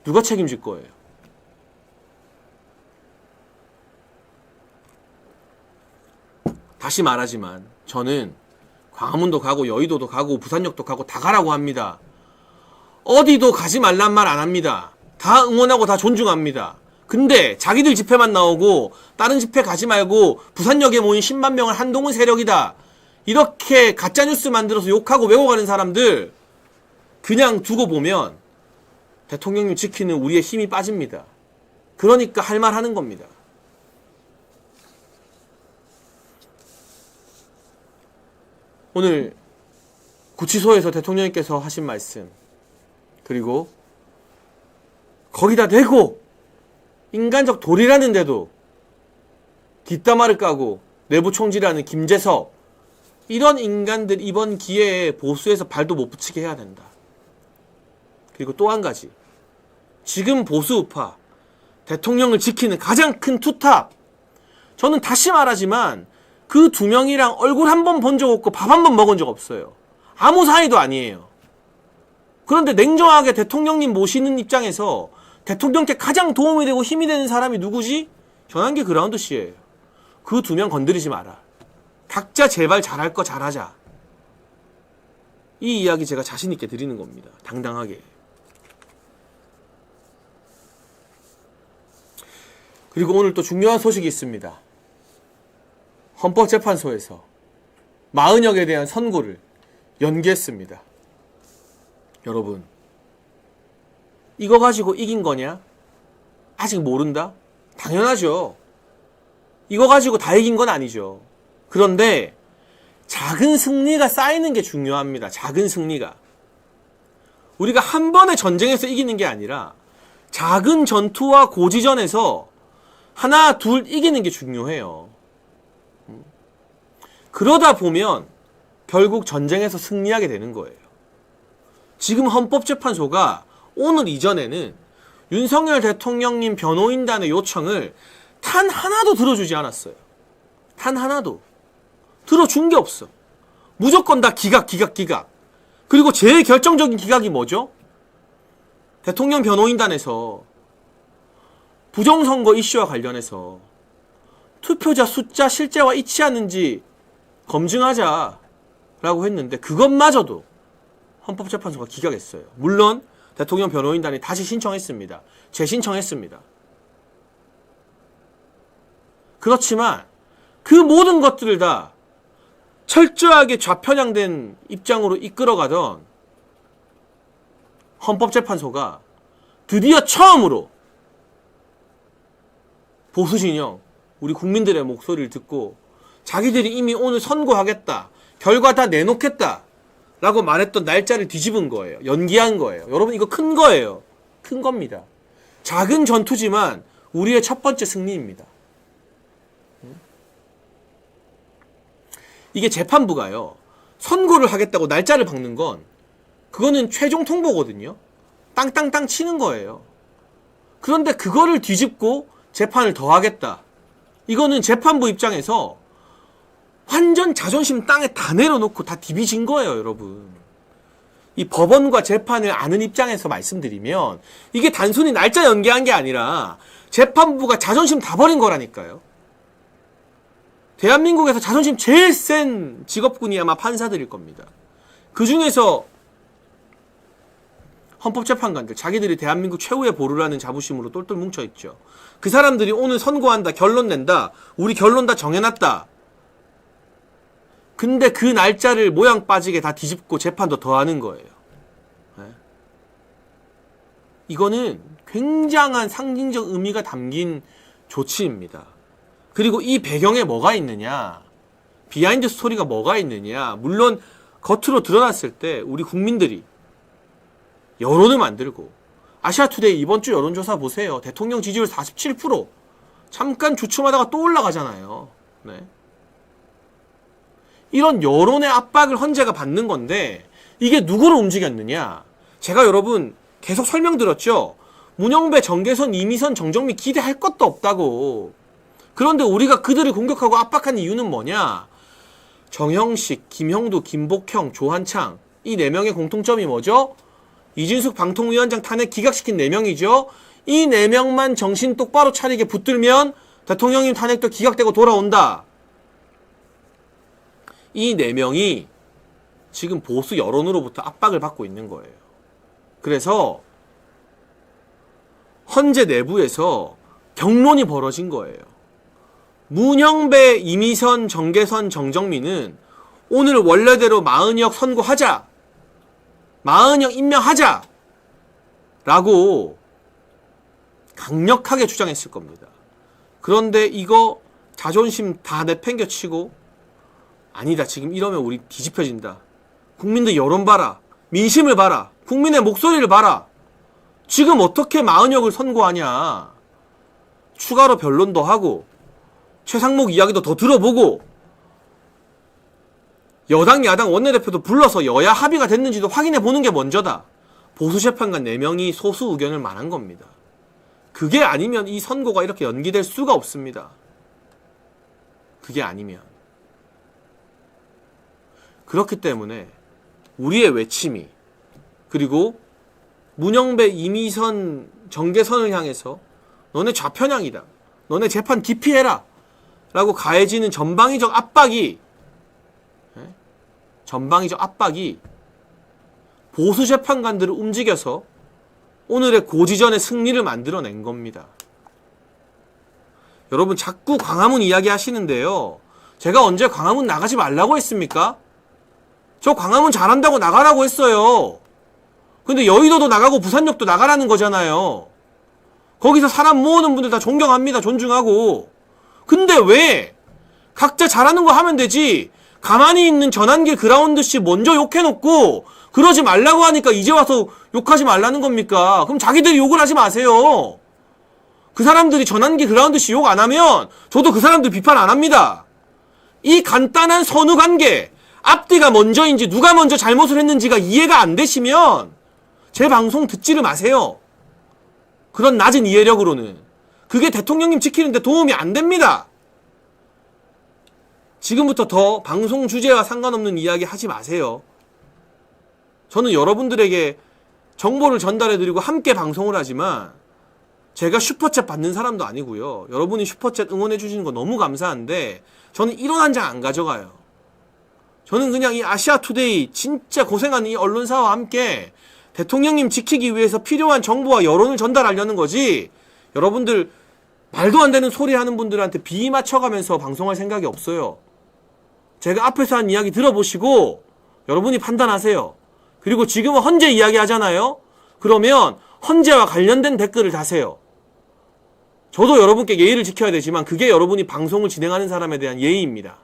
누가 책임질 거예요? 다시 말하지만 저는 광화문도 가고 여의도도 가고 부산역도 가고 다 가라고 합니다. 어디도 가지 말란 말 안 합니다. 다 응원하고 다 존중합니다. 근데 자기들 집회만 나오고 다른 집회 가지 말고 부산역에 모인 10만 명을 한동훈 세력이다. 이렇게 가짜뉴스 만들어서 욕하고 외워가는 사람들 그냥 두고 보면 대통령님 지키는 우리의 힘이 빠집니다. 그러니까 할 말 하는 겁니다. 오늘 구치소에서 대통령님께서 하신 말씀 그리고 거기다 대고 인간적 도리라는데도 뒷담화를 까고 내부 총질하는 김재석 이런 인간들 이번 기회에 보수에서 발도 못 붙이게 해야 된다. 그리고 또 한 가지 지금 보수 우파 대통령을 지키는 가장 큰 투탑 저는 다시 말하지만 그 두 명이랑 얼굴 한 번 본 적 없고 밥 한 번 먹은 적 없어요. 아무 사이도 아니에요. 그런데 냉정하게 대통령님 모시는 입장에서 대통령께 가장 도움이 되고 힘이 되는 사람이 누구지? 전환기 그라운드 씨예요. 그 두 명 건드리지 마라. 각자 제발 잘할 거 잘하자. 이 이야기 제가 자신 있게 드리는 겁니다. 당당하게. 그리고 오늘 또 중요한 소식이 있습니다. 헌법재판소에서 마은혁에 대한 선고를 연기했습니다. 여러분, 이거 가지고 이긴 거냐? 아직 모른다? 당연하죠. 이거 가지고 다 이긴 건 아니죠. 그런데 작은 승리가 쌓이는 게 중요합니다. 작은 승리가. 우리가 한 번의 전쟁에서 이기는 게 아니라 작은 전투와 고지전에서 하나, 둘 이기는 게 중요해요. 그러다 보면 결국 전쟁에서 승리하게 되는 거예요. 지금 헌법재판소가 오늘 이전에는 윤석열 대통령님 변호인단의 요청을 단 하나도 들어주지 않았어요. 단 하나도. 들어준 게 없어. 무조건 다 기각. 그리고 제일 결정적인 기각이 뭐죠? 대통령 변호인단에서 부정선거 이슈와 관련해서 투표자 숫자 실제와 일치하는지 검증하자라고 했는데 그것마저도 헌법재판소가 기각했어요. 물론 대통령 변호인단이 다시 신청했습니다. 재신청했습니다. 그렇지만 그 모든 것들을 다 철저하게 좌편향된 입장으로 이끌어가던 헌법재판소가 드디어 처음으로 보수진영, 우리 국민들의 목소리를 듣고 자기들이 이미 오늘 선고하겠다, 결과 다 내놓겠다 라고 말했던 날짜를 뒤집은 거예요. 연기한 거예요. 여러분, 이거 큰 거예요. 큰 겁니다. 작은 전투지만 우리의 첫 번째 승리입니다. 이게 재판부가요, 선고를 하겠다고 날짜를 박는 건 그거는 최종 통보거든요. 땅땅땅 치는 거예요. 그런데 그거를 뒤집고 재판을 더 하겠다. 이거는 재판부 입장에서 완전 자존심 땅에 다 내려놓고 다 디비진 거예요, 여러분. 이 법원과 재판을 아는 입장에서 말씀드리면 이게 단순히 날짜 연기한 게 아니라 재판부가 자존심 다 버린 거라니까요. 대한민국에서 자존심 제일 센 직업군이 아마 판사들일 겁니다. 그 중에서 헌법재판관들, 자기들이 대한민국 최후의 보루라는 자부심으로 똘똘 뭉쳐있죠. 그 사람들이 오늘 선고한다, 결론 낸다, 우리 결론 다 정해놨다. 근데 그 날짜를 모양 빠지게 다 뒤집고 재판도 더 하는 거예요. 네? 이거는 굉장한 상징적 의미가 담긴 조치입니다. 그리고 이 배경에 뭐가 있느냐, 비하인드 스토리가 뭐가 있느냐, 물론 겉으로 드러났을 때 우리 국민들이 여론을 만들고, 아시아투데이 이번 주 여론조사 보세요. 대통령 지지율 47%. 잠깐 주춤하다가 또 올라가잖아요. 네. 이런 여론의 압박을 헌재가 받는 건데 이게 누구를 움직였느냐? 제가 여러분 계속 설명드렸죠. 문영배, 정계선, 이미선, 정정미 기대할 것도 없다고. 그런데 우리가 그들을 공격하고 압박한 이유는 뭐냐? 정형식, 김형두, 김복형, 조한창, 이 4명의 공통점이 뭐죠? 이진숙 방통위원장 탄핵 기각시킨 4명이죠. 이 4명만 정신 똑바로 차리게 붙들면 대통령님 탄핵도 기각되고 돌아온다. 이 4명이 지금 보수 여론으로부터 압박을 받고 있는 거예요. 그래서 헌재 내부에서 격론이 벌어진 거예요. 문영배, 이미선, 정계선, 정정미는 오늘 원래대로 마은혁 선고하자, 마은혁 임명하자 라고 강력하게 주장했을 겁니다. 그런데 이거 자존심 다 내팽겨치고 아니다, 지금 이러면 우리 뒤집혀진다, 국민들 여론 봐라, 민심을 봐라, 국민의 목소리를 봐라, 지금 어떻게 마은혁을 선고하냐, 추가로 변론도 하고 최상목 이야기도 더 들어보고 여당 야당 원내대표도 불러서 여야 합의가 됐는지도 확인해 보는 게 먼저다. 보수재판관 4명이 소수 의견을 말한 겁니다. 그게 아니면 이 선고가 이렇게 연기될 수가 없습니다. 그게 아니면. 그렇기 때문에 우리의 외침이 그리고 문영배, 이미선, 정계선을 향해서 너네 좌편향이다. 너네 재판 기피해라. 라고 가해지는 전방위적 압박이 보수 재판관들을 움직여서 오늘의 고지전의 승리를 만들어낸 겁니다. 여러분 자꾸 광화문 이야기 하시는데요. 제가 언제 광화문 나가지 말라고 했습니까? 저 광화문 잘한다고 나가라고 했어요. 근데 여의도도 나가고 부산역도 나가라는 거잖아요. 거기서 사람 모으는 분들 다 존경합니다. 존중하고. 근데 왜 각자 잘하는 거 하면 되지 가만히 있는 전환길 그라운드씨 먼저 욕해놓고 그러지 말라고 하니까 이제 와서 욕하지 말라는 겁니까? 그럼 자기들이 욕을 하지 마세요. 그 사람들이 전환길 그라운드씨 욕 안 하면 저도 그 사람들 비판 안 합니다. 이 간단한 선후관계, 앞뒤가 먼저인지 누가 먼저 잘못을 했는지가 이해가 안 되시면 제 방송 듣지를 마세요. 그런 낮은 이해력으로는. 그게 대통령님 지키는데 도움이 안 됩니다. 지금부터 더 방송 주제와 상관없는 이야기 하지 마세요. 저는 여러분들에게 정보를 전달해드리고 함께 방송을 하지만 제가 슈퍼챗 받는 사람도 아니고요. 여러분이 슈퍼챗 응원해주시는 거 너무 감사한데 저는 1원 한 장 안 가져가요. 저는 그냥 이 아시아투데이 진짜 고생하는 이 언론사와 함께 대통령님 지키기 위해서 필요한 정보와 여론을 전달하려는 거지 여러분들 말도 안 되는 소리 하는 분들한테 비 맞춰가면서 방송할 생각이 없어요. 제가 앞에서 한 이야기 들어보시고 여러분이 판단하세요. 그리고 지금은 헌재 이야기 하잖아요. 그러면 헌재와 관련된 댓글을 다세요. 저도 여러분께 예의를 지켜야 되지만 그게 여러분이 방송을 진행하는 사람에 대한 예의입니다.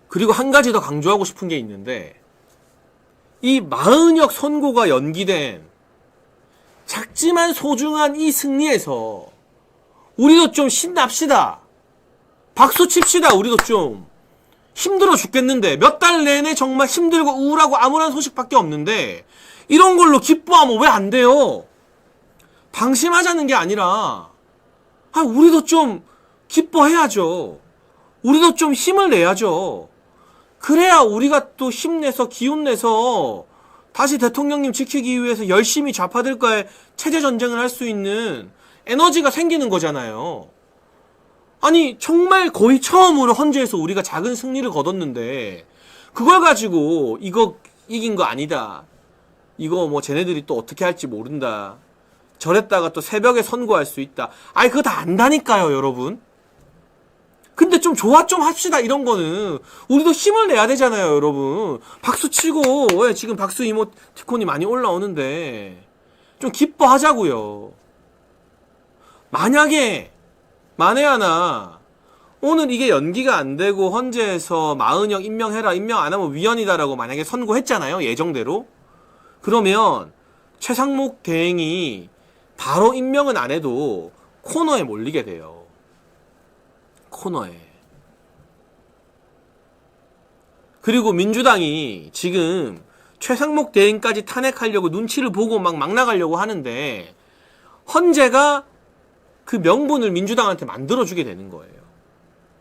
그리고 한 가지 더 강조하고 싶은 게 있는데 이 마은혁 선고가 연기된 작지만 소중한 이 승리에서 우리도 좀 신납시다. 박수 칩시다. 우리도 좀 힘들어 죽겠는데 몇 달 내내 정말 힘들고 우울하고 암울한 소식밖에 없는데 이런 걸로 기뻐하면 왜 안 돼요? 방심하자는 게 아니라 우리도 좀 기뻐해야죠. 우리도 좀 힘을 내야죠. 그래야 우리가 또 힘내서 기운내서 다시 대통령님 지키기 위해서 열심히 좌파들과의 체제전쟁을 할 수 있는 에너지가 생기는 거잖아요. 아니 정말 거의 처음으로 헌재에서 우리가 작은 승리를 거뒀는데 그걸 가지고 이거 이긴 거 아니다. 이거 뭐 쟤네들이 또 어떻게 할지 모른다. 저랬다가 또 새벽에 선고할 수 있다. 아니 그거 다 안다니까요 여러분. 근데 좀 좋아 좀 합시다. 이런 거는 우리도 힘을 내야 되잖아요 여러분. 박수 치고 왜 지금 박수 이모티콘이 많이 올라오는데 좀 기뻐하자고요. 만약에 만에 하나 오늘 이게 연기가 안 되고 헌재에서 마은혁 임명해라 임명 안 하면 위헌이다라고 만약에 선고했잖아요 예정대로. 그러면 최상목 대행이 바로 임명은 안 해도 코너에 몰리게 돼요. 코너에. 그리고 민주당이 지금 최상목 대행까지 탄핵하려고 눈치를 보고 막 나가려고 하는데 헌재가 그 명분을 민주당한테 만들어주게 되는 거예요.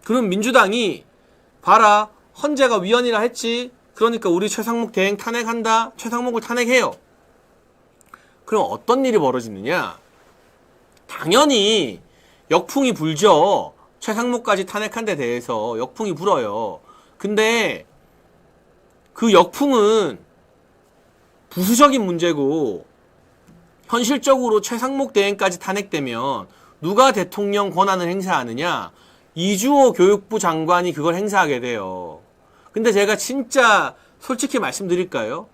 그럼 민주당이 봐라 헌재가 위헌이라 했지. 그러니까 우리 최상목 대행 탄핵한다. 최상목을 탄핵해요. 그럼 어떤 일이 벌어지느냐. 당연히 역풍이 불죠. 최상목까지 탄핵한 데 대해서 역풍이 불어요. 근데 그 역풍은 부수적인 문제고 현실적으로 최상목 대행까지 탄핵되면 누가 대통령 권한을 행사하느냐? 이주호 교육부 장관이 그걸 행사하게 돼요. 근데 제가 진짜 솔직히 말씀드릴까요?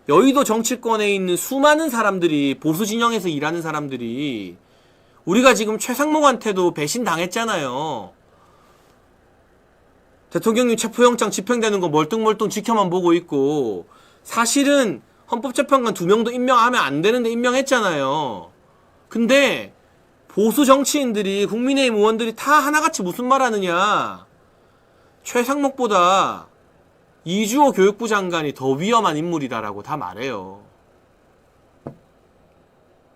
여의도 정치권에 있는 수많은 사람들이 보수 진영에서 일하는 사람들이 우리가 지금 최상목한테도 배신당했잖아요. 대통령님 체포영장 집행되는 거 멀뚱멀뚱 지켜만 보고 있고 사실은 헌법재판관 2명도 임명하면 안 되는데 임명했잖아요. 근데 보수 정치인들이 국민의힘 의원들이 다 하나같이 무슨 말 하느냐. 최상목보다 이주호 교육부 장관이 더 위험한 인물이다라고 다 말해요.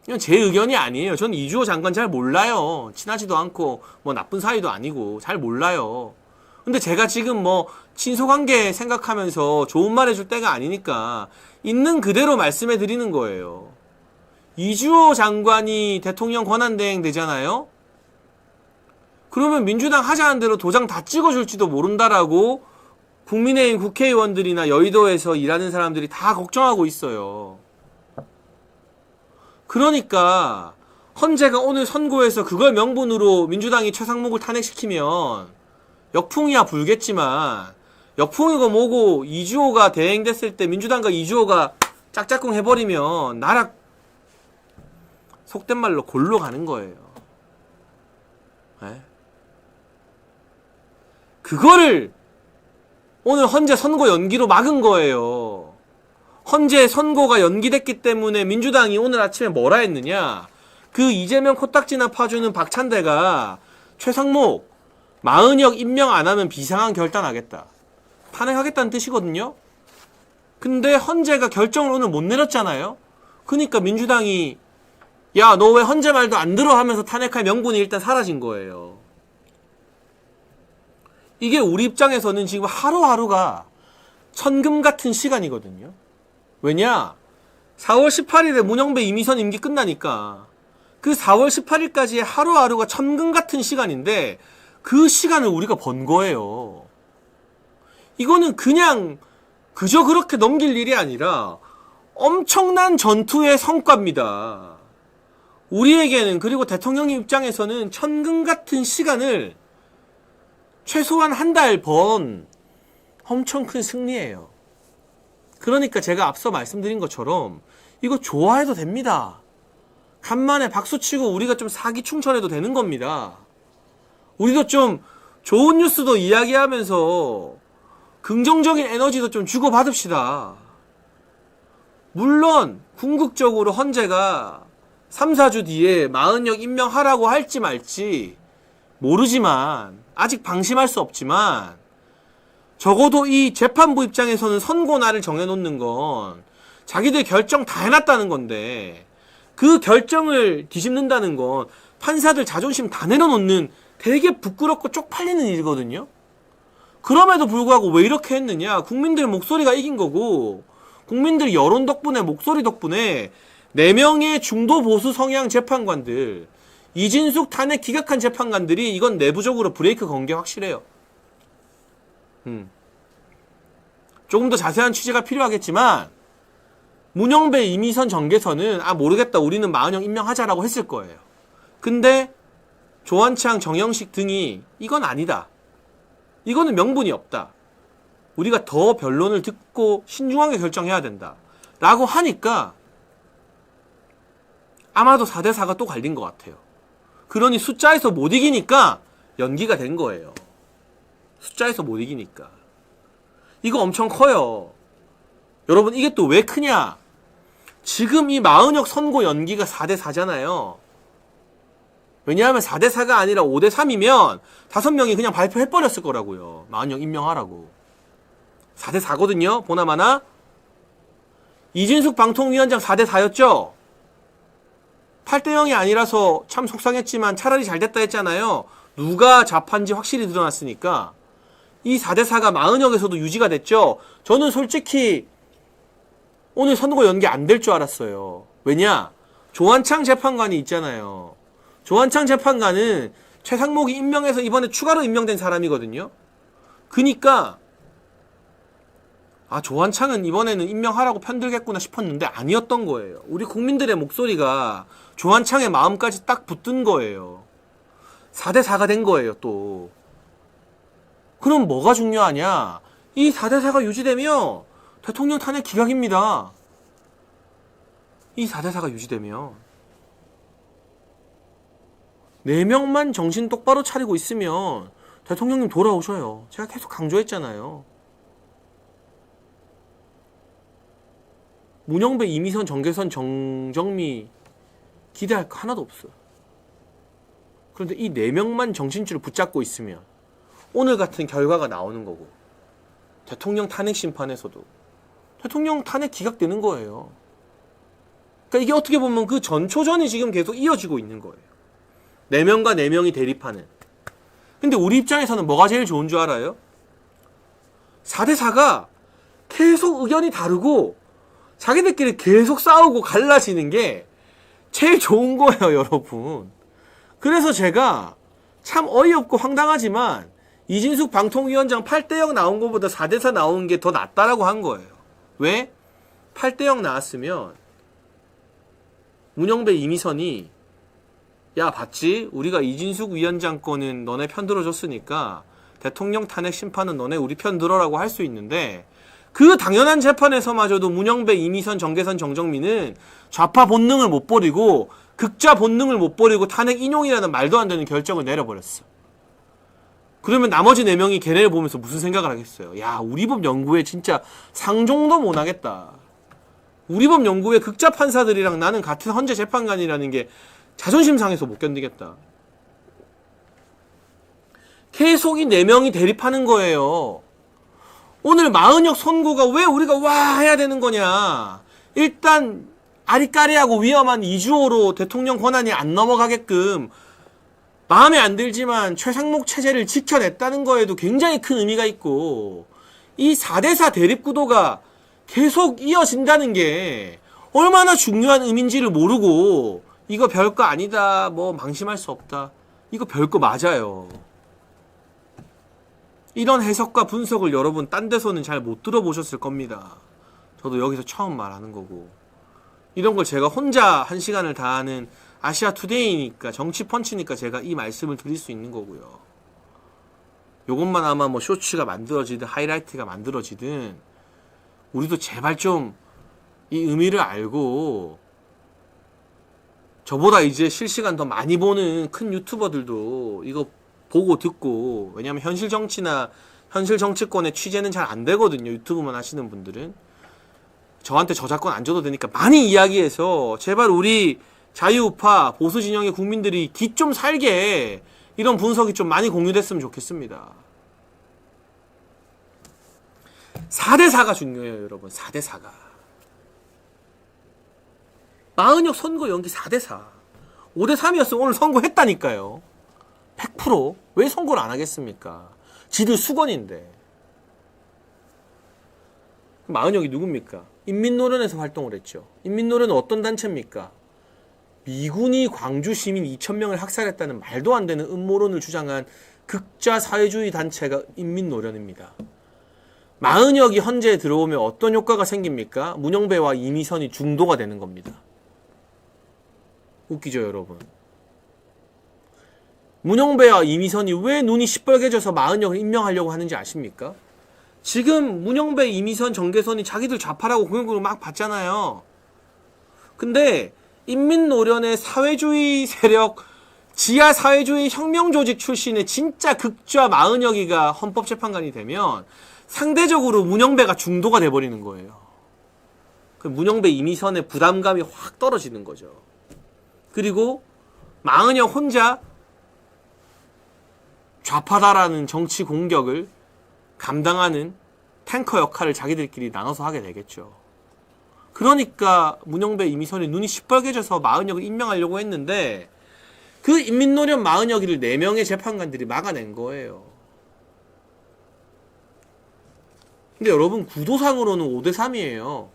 이건 제 의견이 아니에요. 전 이주호 장관 잘 몰라요. 친하지도 않고 뭐 나쁜 사이도 아니고 잘 몰라요. 근데 제가 지금 뭐 친소관계 생각하면서 좋은 말 해줄 때가 아니니까 있는 그대로 말씀해 드리는 거예요. 이주호 장관이 대통령 권한대행 되잖아요? 그러면 민주당 하자는 대로 도장 다 찍어줄지도 모른다라고 국민의힘 국회의원들이나 여의도에서 일하는 사람들이 다 걱정하고 있어요. 그러니까 헌재가 오늘 선고해서 그걸 명분으로 민주당이 최상목을 탄핵시키면 역풍이야 불겠지만 역풍이고 뭐고 이주호가 대행됐을 때 민주당과 이주호가 짝짝꿍 해버리면 나라 속된 말로 골로 가는 거예요. 네? 그거를 오늘 헌재 선고 연기로 막은 거예요. 헌재 선고가 연기됐기 때문에 민주당이 오늘 아침에 뭐라 했느냐. 그 이재명 코딱지나 파주는 박찬대가 최상목 마은혁 임명 안 하면 비상한 결단하겠다. 탄핵하겠다는 뜻이거든요. 근데 헌재가 결정을 오늘 못 내렸잖아요. 그러니까 민주당이 야, 너 왜 헌재 말도 안 들어 하면서 탄핵할 명분이 일단 사라진 거예요. 이게 우리 입장에서는 지금 하루하루가 천금 같은 시간이거든요. 왜냐? 4월 18일에 문영배 이미선 임기 끝나니까 그 4월 18일까지의 하루하루가 천금 같은 시간인데 그 시간을 우리가 번 거예요. 이거는 그냥 그저 그렇게 넘길 일이 아니라 엄청난 전투의 성과입니다. 우리에게는 그리고 대통령님 입장에서는 천금 같은 시간을 최소한 한 달 번 엄청 큰 승리예요. 그러니까 제가 앞서 말씀드린 것처럼 이거 좋아해도 됩니다. 간만에 박수치고 우리가 좀 사기충천해도 되는 겁니다. 우리도 좀 좋은 뉴스도 이야기하면서 긍정적인 에너지도 좀 주고받읍시다. 물론 궁극적으로 헌재가 3, 4주 뒤에 마은혁 임명하라고 할지 말지 모르지만 아직 방심할 수 없지만 적어도 이 재판부 입장에서는 선고날을 정해놓는 건 자기들 결정 다 해놨다는 건데 그 결정을 뒤집는다는 건 판사들 자존심 다 내려놓는 되게 부끄럽고 쪽팔리는 일이거든요. 그럼에도 불구하고 왜 이렇게 했느냐. 국민들 목소리가 이긴 거고 국민들 여론 덕분에 목소리 덕분에 4명의 중도 보수 성향 재판관들 이진숙 탄핵 기각한 재판관들이 이건 내부적으로 브레이크 건 게 확실해요. 조금 더 자세한 취재가 필요하겠지만 문영배 이미선 정계선은 모르겠다 우리는 마은영 임명하자라고 했을 거예요. 근데 조한창 정영식 등이 이건 아니다. 이거는 명분이 없다. 우리가 더 변론을 듣고 신중하게 결정해야 된다. 라고 하니까 아마도 4대4가 또 갈린 것 같아요. 그러니 숫자에서 못 이기니까 연기가 된 거예요. 숫자에서 못 이기니까. 이거 엄청 커요. 여러분 이게 또 왜 크냐? 지금 이 마은혁 선고 연기가 4대4잖아요. 왜냐하면 4대4가 아니라 5대3이면 5명이 그냥 발표해버렸을 거라고요. 마은혁 임명하라고. 4대4거든요. 보나마나. 이진숙 방통위원장 4대4였죠? 8대0이 아니라서 참 속상했지만 차라리 잘 됐다 했잖아요. 누가 좌파인지 확실히 드러났으니까. 이 4대4가 마은혁에서도 유지가 됐죠. 저는 솔직히 오늘 선거 연기 안 될 줄 알았어요. 왜냐? 조한창 재판관이 있잖아요. 조한창 재판관은 최상목이 임명해서 이번에 추가로 임명된 사람이거든요. 그니까 조한창은 이번에는 임명하라고 편들겠구나 싶었는데 아니었던 거예요. 우리 국민들의 목소리가 조한창의 마음까지 딱 붙은 거예요. 4대4가 된 거예요 또. 그럼 뭐가 중요하냐? 이 4대4가 유지되면 대통령 탄핵 기각입니다. 이 4대4가 유지되면 4명만 정신 똑바로 차리고 있으면 대통령님 돌아오셔요. 제가 계속 강조했잖아요. 문영배, 이미선, 정계선, 정정미 기대할 거 하나도 없어요. 그런데 이 4명만 정신줄을 붙잡고 있으면 오늘 같은 결과가 나오는 거고 대통령 탄핵 심판에서도 대통령 탄핵 기각되는 거예요. 그러니까 이게 어떻게 보면 그 전초전이 지금 계속 이어지고 있는 거예요. 4명과 4명이 대립하는. 근데 우리 입장에서는 뭐가 제일 좋은 줄 알아요? 4대4가 계속 의견이 다르고 자기들끼리 계속 싸우고 갈라지는 게 제일 좋은 거예요, 여러분. 그래서 제가 참 어이없고 황당하지만 이진숙 방통위원장 8대0 나온 것보다 4대4 나온 게 더 낫다라고 한 거예요. 왜? 8대0 나왔으면 문영배 이미선이 야 봤지? 우리가 이진숙 위원장 거는 너네 편 들어줬으니까 대통령 탄핵 심판은 너네 우리 편 들어라고 할 수 있는데 그 당연한 재판에서마저도 문영배, 이미선, 정계선, 정정민은 좌파 본능을 못 버리고 극좌 본능을 못 버리고 탄핵 인용이라는 말도 안 되는 결정을 내려버렸어. 그러면 나머지 4명이 걔네를 보면서 무슨 생각을 하겠어요? 야, 우리 법 연구회 진짜 상종도 못 하겠다. 우리 법 연구회 극좌 판사들이랑 나는 같은 헌재 재판관이라는 게 자존심 상해서 못 견디겠다. 계속 이 4명이 대립하는 거예요. 오늘 마은혁 선고가 왜 우리가 와 해야 되는 거냐. 일단 아리까리하고 위험한 이주호로 대통령 권한이 안 넘어가게끔 마음에 안 들지만 최상목 체제를 지켜냈다는 거에도 굉장히 큰 의미가 있고 이 4대4 대립 구도가 계속 이어진다는 게 얼마나 중요한 의미인지를 모르고 이거 별거 아니다, 뭐 망심할 수 없다. 이거 별거 맞아요. 이런 해석과 분석을 여러분 딴 데서는 잘 못 들어보셨을 겁니다. 저도 여기서 처음 말하는 거고. 이런 걸 제가 혼자 1시간을 다 하는 아시아 투데이니까 정치 펀치니까 제가 이 말씀을 드릴 수 있는 거고요. 요것만 아마 뭐 쇼츠가 만들어지든 하이라이트가 만들어지든 우리도 제발 좀 이 의미를 알고 저보다 이제 실시간 더 많이 보는 큰 유튜버들도 이거 보고 듣고, 왜냐면 현실 정치나 현실 정치권의 취재는 잘 안 되거든요. 유튜브만 하시는 분들은. 저한테 저작권 안 줘도 되니까 많이 이야기해서 제발 우리 자유우파 보수 진영의 국민들이 귀 좀 살게 이런 분석이 좀 많이 공유됐으면 좋겠습니다. 4대4가 중요해요, 여러분. 4대4가. 마은혁 선거 연기 4대4. 5대3이었으면 오늘 선거했다니까요. 100%. 왜 선거를 안 하겠습니까? 지들 수건인데. 마은혁이 누굽니까? 인민노련에서 활동을 했죠. 인민노련은 어떤 단체입니까? 미군이 광주 시민 2,000명을 학살했다는 말도 안 되는 음모론을 주장한 극좌 사회주의 단체가 인민노련입니다. 마은혁이 헌재에 들어오면 어떤 효과가 생깁니까? 문영배와 이미선이 중도가 되는 겁니다. 웃기죠, 여러분? 문영배와 이미선이 왜 눈이 시뻘개져서 마은혁을 임명하려고 하는지 아십니까? 지금 문영배, 이미선, 정계선이 자기들 좌파라고 공격을 막 받잖아요. 근데 인민노련의 사회주의 세력, 지하 사회주의 혁명조직 출신의 진짜 극좌 마은혁이가 헌법재판관이 되면 상대적으로 문영배가 중도가 돼버리는 거예요. 그 문영배, 이미선의 부담감이 확 떨어지는 거죠. 그리고 마은혁 혼자 좌파다라는 정치 공격을 감당하는 탱커 역할을 자기들끼리 나눠서 하게 되겠죠. 그러니까 문영배, 이미선이 눈이 시뻘개져서 마은혁을 임명하려고 했는데 그 인민노련 마은혁이를 4명의 재판관들이 막아낸 거예요. 근데 여러분, 구도상으로는 5대3이에요.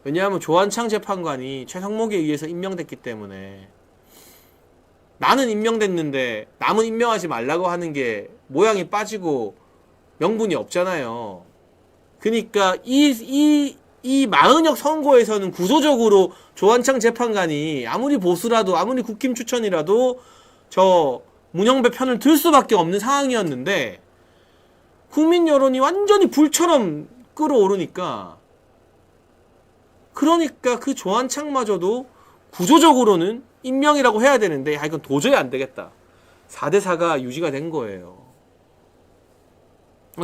왜냐하면 조한창 재판관이 최상목에 의해서 임명됐기 때문에 나는 임명됐는데 남은 임명하지 말라고 하는 게 모양이 빠지고 명분이 없잖아요. 그러니까 이 마은혁 선고에서는 구조적으로 조한창 재판관이 아무리 보수라도 아무리 국힘 추천이라도 저 문영배 편을 들 수밖에 없는 상황이었는데 국민 여론이 완전히 불처럼 끌어오르니까 그러니까 그 조한창마저도 구조적으로는 임명이라고 해야 되는데 야 이건 도저히 안 되겠다. 4대4가 유지가 된 거예요.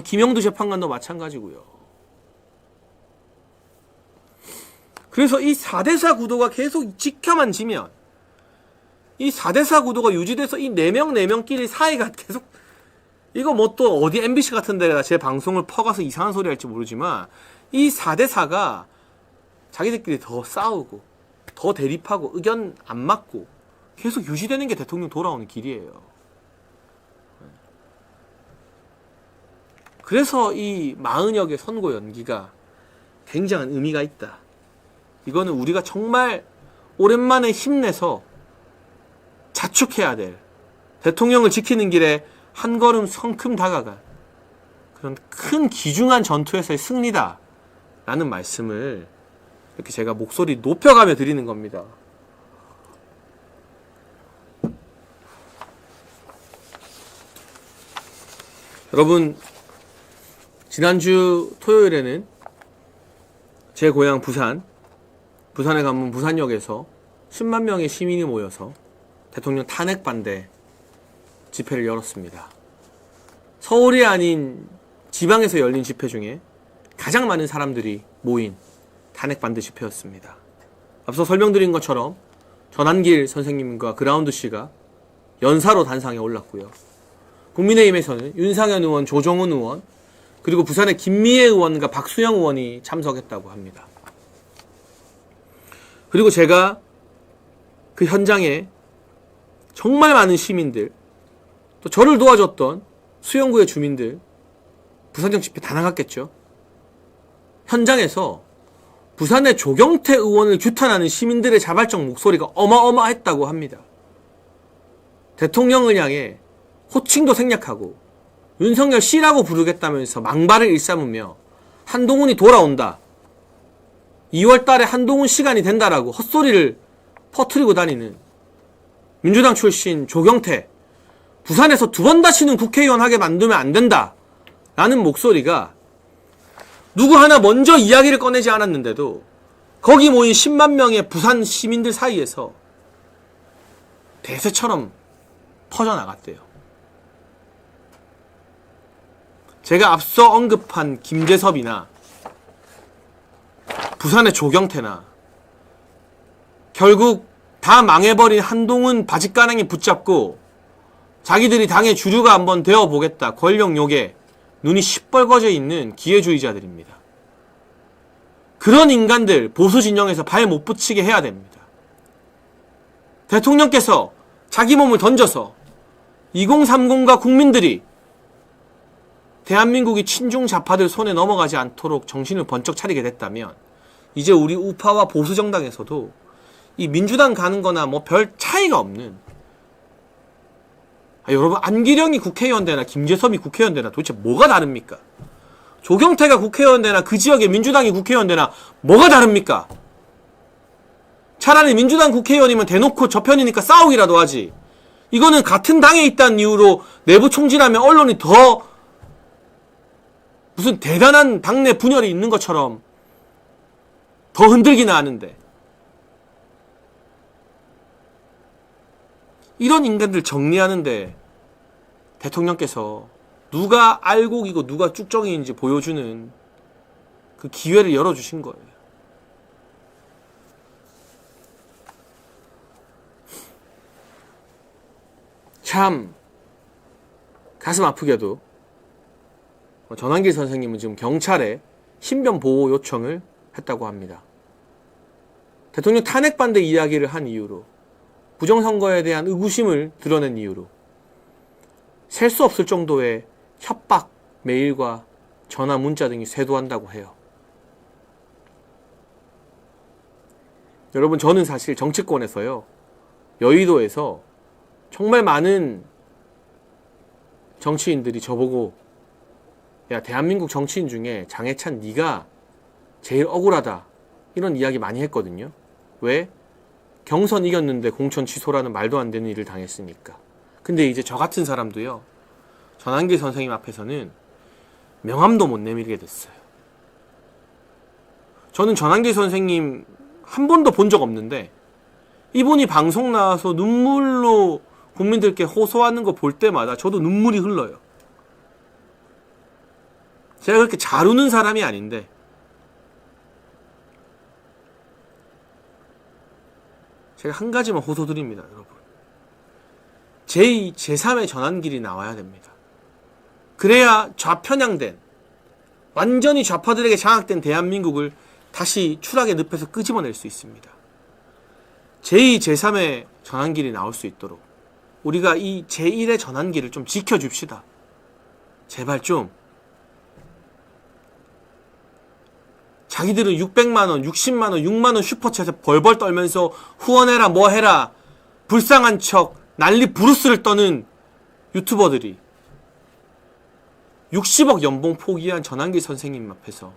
김영두 재판관도 마찬가지고요. 그래서 이 4대4 구도가 계속 지켜만 지면 이 4대4 구도가 유지돼서 이 4명끼리 사이가 계속 이거 뭐 또 어디 MBC 같은 데가 제 방송을 퍼가서 이상한 소리 할지 모르지만 이 4대4가 자기들끼리 더 싸우고 더 대립하고 의견 안 맞고 계속 유지되는 게 대통령 돌아오는 길이에요. 그래서 이 40여 선고 연기가 굉장한 의미가 있다. 이거는 우리가 정말 오랜만에 힘내서 자축해야 될, 대통령을 지키는 길에 한 걸음 성큼 다가갈 그런 큰 귀중한 전투에서의 승리다 라는 말씀을 이렇게 제가 목소리 높여가며 드리는 겁니다. 여러분, 지난주 토요일에는 제 고향 부산에 가면 부산역에서 10만 명의 시민이 모여서 대통령 탄핵 반대 집회를 열었습니다. 서울이 아닌 지방에서 열린 집회 중에 가장 많은 사람들이 모인 탄핵 반대 집회였습니다. 앞서 설명드린 것처럼 전한길 선생님과 그라운드 씨가 연사로 단상에 올랐고요. 국민의힘에서는 윤상현 의원, 조정훈 의원, 그리고 부산의 김미애 의원과 박수영 의원이 참석했다고 합니다. 그리고 제가 그 현장에 정말 많은 시민들, 또 저를 도와줬던 수영구의 주민들, 부산역 집회 다 나갔겠죠. 현장에서 부산의 조경태 의원을 규탄하는 시민들의 자발적 목소리가 어마어마했다고 합니다. 대통령을 향해 호칭도 생략하고 윤석열 씨라고 부르겠다면서 망발을 일삼으며 한동훈이 돌아온다, 2월 달에 한동훈 시간이 된다라고 헛소리를 퍼뜨리고 다니는 민주당 출신 조경태, 부산에서 2번 다시는 국회의원 하게 만들면 안 된다 라는 목소리가 누구 하나 먼저 이야기를 꺼내지 않았는데도 거기 모인 10만 명의 부산 시민들 사이에서 대세처럼 퍼져나갔대요. 제가 앞서 언급한 김재섭이나 부산의 조경태나 결국 다 망해버린 한동훈 바짓가랑이 붙잡고 자기들이 당의 주류가 한번 되어보겠다, 권력 욕에 눈이 시뻘거져 있는 기회주의자들입니다. 그런 인간들 보수 진영에서 발 못 붙이게 해야 됩니다. 대통령께서 자기 몸을 던져서 2030과 국민들이 대한민국이 친중 좌파들 손에 넘어가지 않도록 정신을 번쩍 차리게 됐다면 이제 우리 우파와 보수 정당에서도 이 민주당 가는 거나 뭐 별 차이가 없는, 여러분, 안기령이 국회의원 되나 김재섭이 국회의원 되나 도대체 뭐가 다릅니까? 조경태가 국회의원 되나 그 지역의 민주당이 국회의원 되나 뭐가 다릅니까? 차라리 민주당 국회의원이면 대놓고 저 편이니까 싸우기라도 하지. 이거는 같은 당에 있다는 이유로 내부 총질하면 언론이 더 무슨 대단한 당내 분열이 있는 것처럼 더 흔들기나 하는데, 이런 인간들 정리하는데 대통령께서 누가 알곡이고 누가 쭉정이인지 보여주는 그 기회를 열어주신 거예요. 참 가슴 아프게도 전한길 선생님은 지금 경찰에 신변 보호 요청을 했다고 합니다. 대통령 탄핵 반대 이야기를 한 이유로, 부정선거에 대한 의구심을 드러낸 이유로 셀 수 없을 정도의 협박, 메일과 전화, 문자 등이 쇄도한다고 해요. 여러분, 저는 사실 정치권에서요, 여의도에서 정말 많은 정치인들이 저보고 야, 대한민국 정치인 중에 장해찬 네가 제일 억울하다, 이런 이야기 많이 했거든요. 왜? 경선 이겼는데 공천 취소라는 말도 안 되는 일을 당했으니까. 근데 이제 저 같은 사람도요, 전한길 선생님 앞에서는 명함도 못 내밀게 됐어요. 저는 전한길 선생님 한 번도 본 적 없는데 이분이 방송 나와서 눈물로 국민들께 호소하는 거 볼 때마다 저도 눈물이 흘러요. 제가 그렇게 잘 우는 사람이 아닌데 제가 한 가지만 호소드립니다, 여러분. 제2, 제3의 전환길이 나와야 됩니다. 그래야 좌편향된, 완전히 좌파들에게 장악된 대한민국을 다시 추락의 늪에서 끄집어낼 수 있습니다. 제2, 제3의 전환길이 나올 수 있도록 우리가 이 제1의 전환길을 좀 지켜줍시다. 제발 좀 자기들은 600만원, 60만원, 6만원 슈퍼챗에 벌벌 떨면서 후원해라 뭐 해라 불쌍한 척 난리 부르스를 떠는 유튜버들이 60억 연봉 포기한 전환기 선생님 앞에서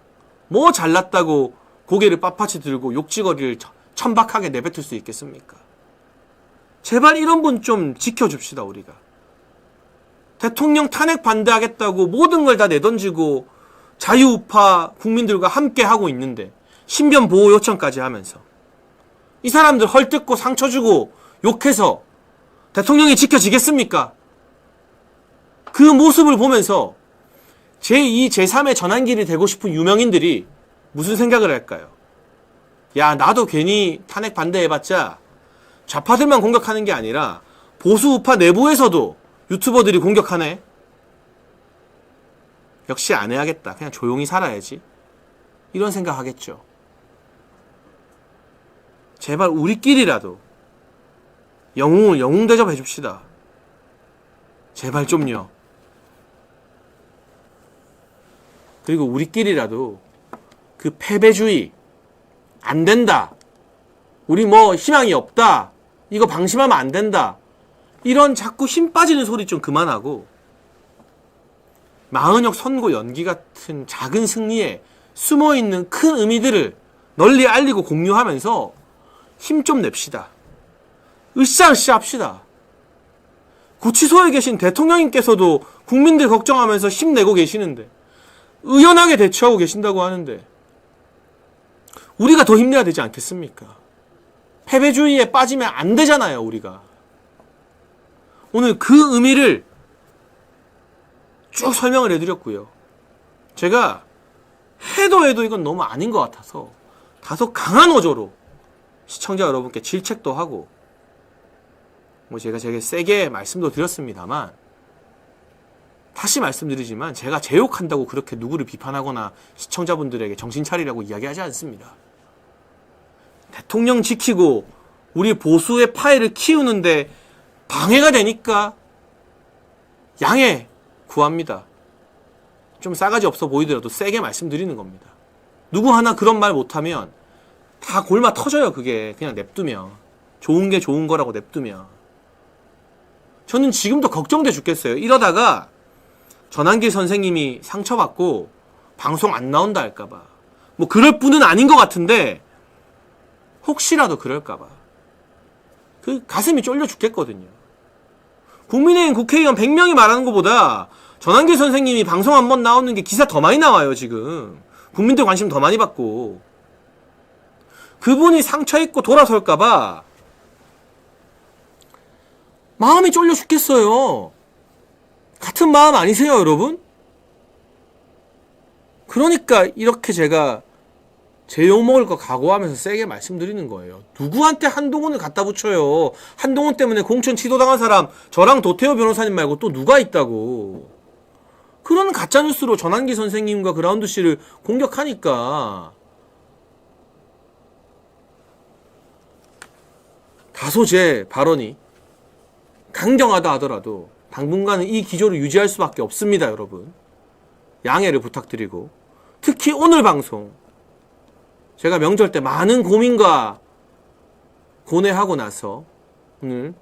뭐 잘났다고 고개를 빳빳이 들고 욕지거리를 천박하게 내뱉을 수 있겠습니까? 제발 이런 분 좀 지켜줍시다. 우리가 대통령 탄핵 반대하겠다고 모든 걸 다 내던지고 자유우파 국민들과 함께 하고 있는데 신변 보호 요청까지 하면서 이 사람들 헐뜯고 상처 주고 욕해서 대통령이 지켜지겠습니까? 그 모습을 보면서 제2, 제3의 전환길이 되고 싶은 유명인들이 무슨 생각을 할까요? 야, 나도 괜히 탄핵 반대해봤자 좌파들만 공격하는 게 아니라 보수 우파 내부에서도 유튜버들이 공격하네? 역시 안 해야겠다. 그냥 조용히 살아야지. 이런 생각 하겠죠. 제발 우리끼리라도 영웅 대접해 줍시다. 제발 좀요. 그리고 우리끼리라도 그 패배주의 안 된다. 우리 뭐 희망이 없다. 이거 방심하면 안 된다. 이런 자꾸 힘 빠지는 소리 좀 그만하고 마은혁 선고 연기 같은 작은 승리에 숨어있는 큰 의미들을 널리 알리고 공유하면서 힘 좀 냅시다. 으쌰으쌰 합시다. 구치소에 계신 대통령님께서도 국민들 걱정하면서 힘내고 계시는데 의연하게 대처하고 계신다고 하는데 우리가 더 힘내야 되지 않겠습니까? 패배주의에 빠지면 안 되잖아요. 우리가 오늘 그 의미를 쭉 설명을 해드렸고요. 제가 해도 이건 너무 아닌 것 같아서 다소 강한 어조로 시청자 여러분께 질책도 하고 뭐 제가 되게 세게 말씀도 드렸습니다만 다시 말씀드리지만 제가 제 욕한다고 그렇게 누구를 비판하거나 시청자분들에게 정신 차리라고 이야기하지 않습니다. 대통령 지키고 우리 보수의 파해를 키우는데 방해가 되니까 양해 구합니다. 좀 싸가지 없어 보이더라도 세게 말씀드리는 겁니다. 누구 하나 그런 말 못하면 다 골마 터져요. 그게 그냥 냅두면 좋은 게 좋은 거라고 냅두면 저는 지금도 걱정돼 죽겠어요. 이러다가 전환길 선생님이 상처받고 방송 안 나온다 할까봐 뭐 그럴 뿐은 아닌 것 같은데 혹시라도 그럴까봐 그 가슴이 쫄려 죽겠거든요. 국민의힘 국회의원 100명이 말하는 것보다 전환길 선생님이 방송 한번 나오는 게 기사 더 많이 나와요. 지금 국민들 관심 더 많이 받고 그분이 상처 입고 돌아설까봐 마음이 쫄려 죽겠어요. 같은 마음 아니세요, 여러분? 그러니까 이렇게 제가 제 욕먹을 거 각오하면서 세게 말씀드리는 거예요. 누구한테 한동훈을 갖다 붙여요. 한동훈 때문에 공천 취소당한 사람 저랑 도태호 변호사님 말고 또 누가 있다고. 그런 가짜뉴스로 전환기 선생님과 그라운드 씨를 공격하니까 다소 제 발언이 강경하다 하더라도 당분간은 이 기조를 유지할 수밖에 없습니다. 여러분 양해를 부탁드리고 특히 오늘 방송 제가 명절 때 많은 고민과 고뇌하고 나서 오늘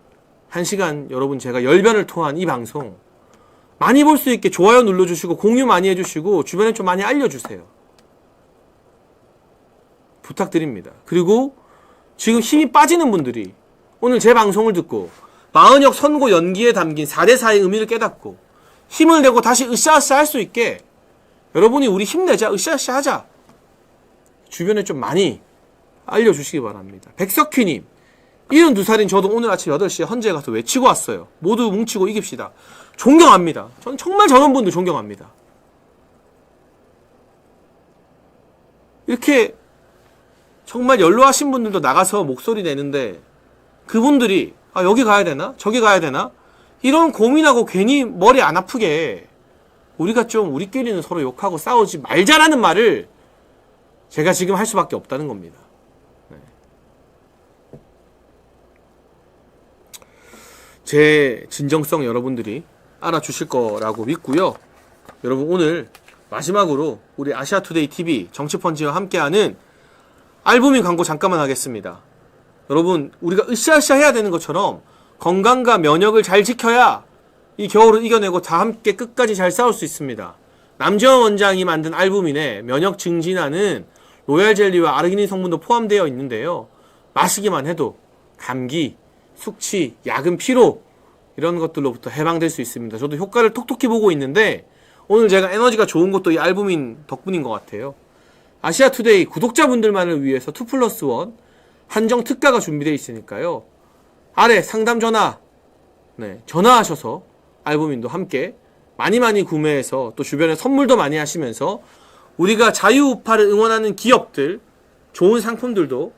1시간 여러분 제가 열변을 토한 이 방송 많이 볼 수 있게 좋아요 눌러주시고 공유 많이 해주시고 주변에 좀 많이 알려주세요. 부탁드립니다. 그리고 지금 힘이 빠지는 분들이 오늘 제 방송을 듣고 마은혁 선고 연기에 담긴 4대4의 의미를 깨닫고 힘을 내고 다시 으쌰으쌰 할 수 있게 여러분이 우리 힘내자 으쌰으쌰 하자 주변에 좀 많이 알려주시기 바랍니다. 백석희님 72살인 저도 오늘 아침 8시에 헌재에 가서 외치고 왔어요. 모두 뭉치고 이깁시다. 존경합니다. 저는 정말 저런 분들 존경합니다. 이렇게 정말 연로하신 분들도 나가서 목소리 내는데 그분들이 아 여기 가야 되나? 저기 가야 되나? 이런 고민하고 괜히 머리 안 아프게 우리가 좀 우리끼리는 서로 욕하고 싸우지 말자라는 말을 제가 지금 할 수밖에 없다는 겁니다. 네. 제 진정성 여러분들이 알아주실 거라고 믿고요. 여러분 오늘 마지막으로 우리 아시아투데이 TV 정치펀치와 함께하는 알부민 광고 잠깐만 하겠습니다. 여러분, 우리가 으쌰으쌰 해야 되는 것처럼 건강과 면역을 잘 지켜야 이 겨울을 이겨내고 다 함께 끝까지 잘 싸울 수 있습니다. 남지원 원장이 만든 알부민에 면역 증진하는 로얄 젤리와 아르기닌 성분도 포함되어 있는데요. 마시기만 해도 감기, 숙취, 야근 피로 이런 것들로부터 해방될 수 있습니다. 저도 효과를 톡톡히 보고 있는데 오늘 제가 에너지가 좋은 것도 이 알부민 덕분인 것 같아요. 아시아투데이 구독자분들만을 위해서 2+1 한정 특가가 준비되어 있으니까요. 아래 상담 전화 전화하셔서 알부민도 함께 많이 구매해서 또 주변에 선물도 많이 하시면서 우리가 자유우파를 응원하는 기업들 좋은 상품들도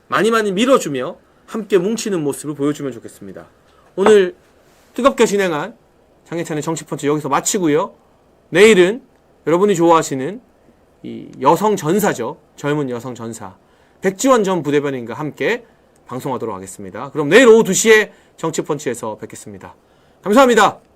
많이 밀어주며 함께 뭉치는 모습을 보여주면 좋겠습니다. 오늘 뜨겁게 진행한 장혜찬의 정치펀치 여기서 마치고요. 내일은 여러분이 좋아하시는 이 여성 전사죠. 젊은 여성 전사 백지원 전 부대변인과 함께 방송하도록 하겠습니다. 그럼 내일 오후 2시에 정치펀치에서 뵙겠습니다. 감사합니다.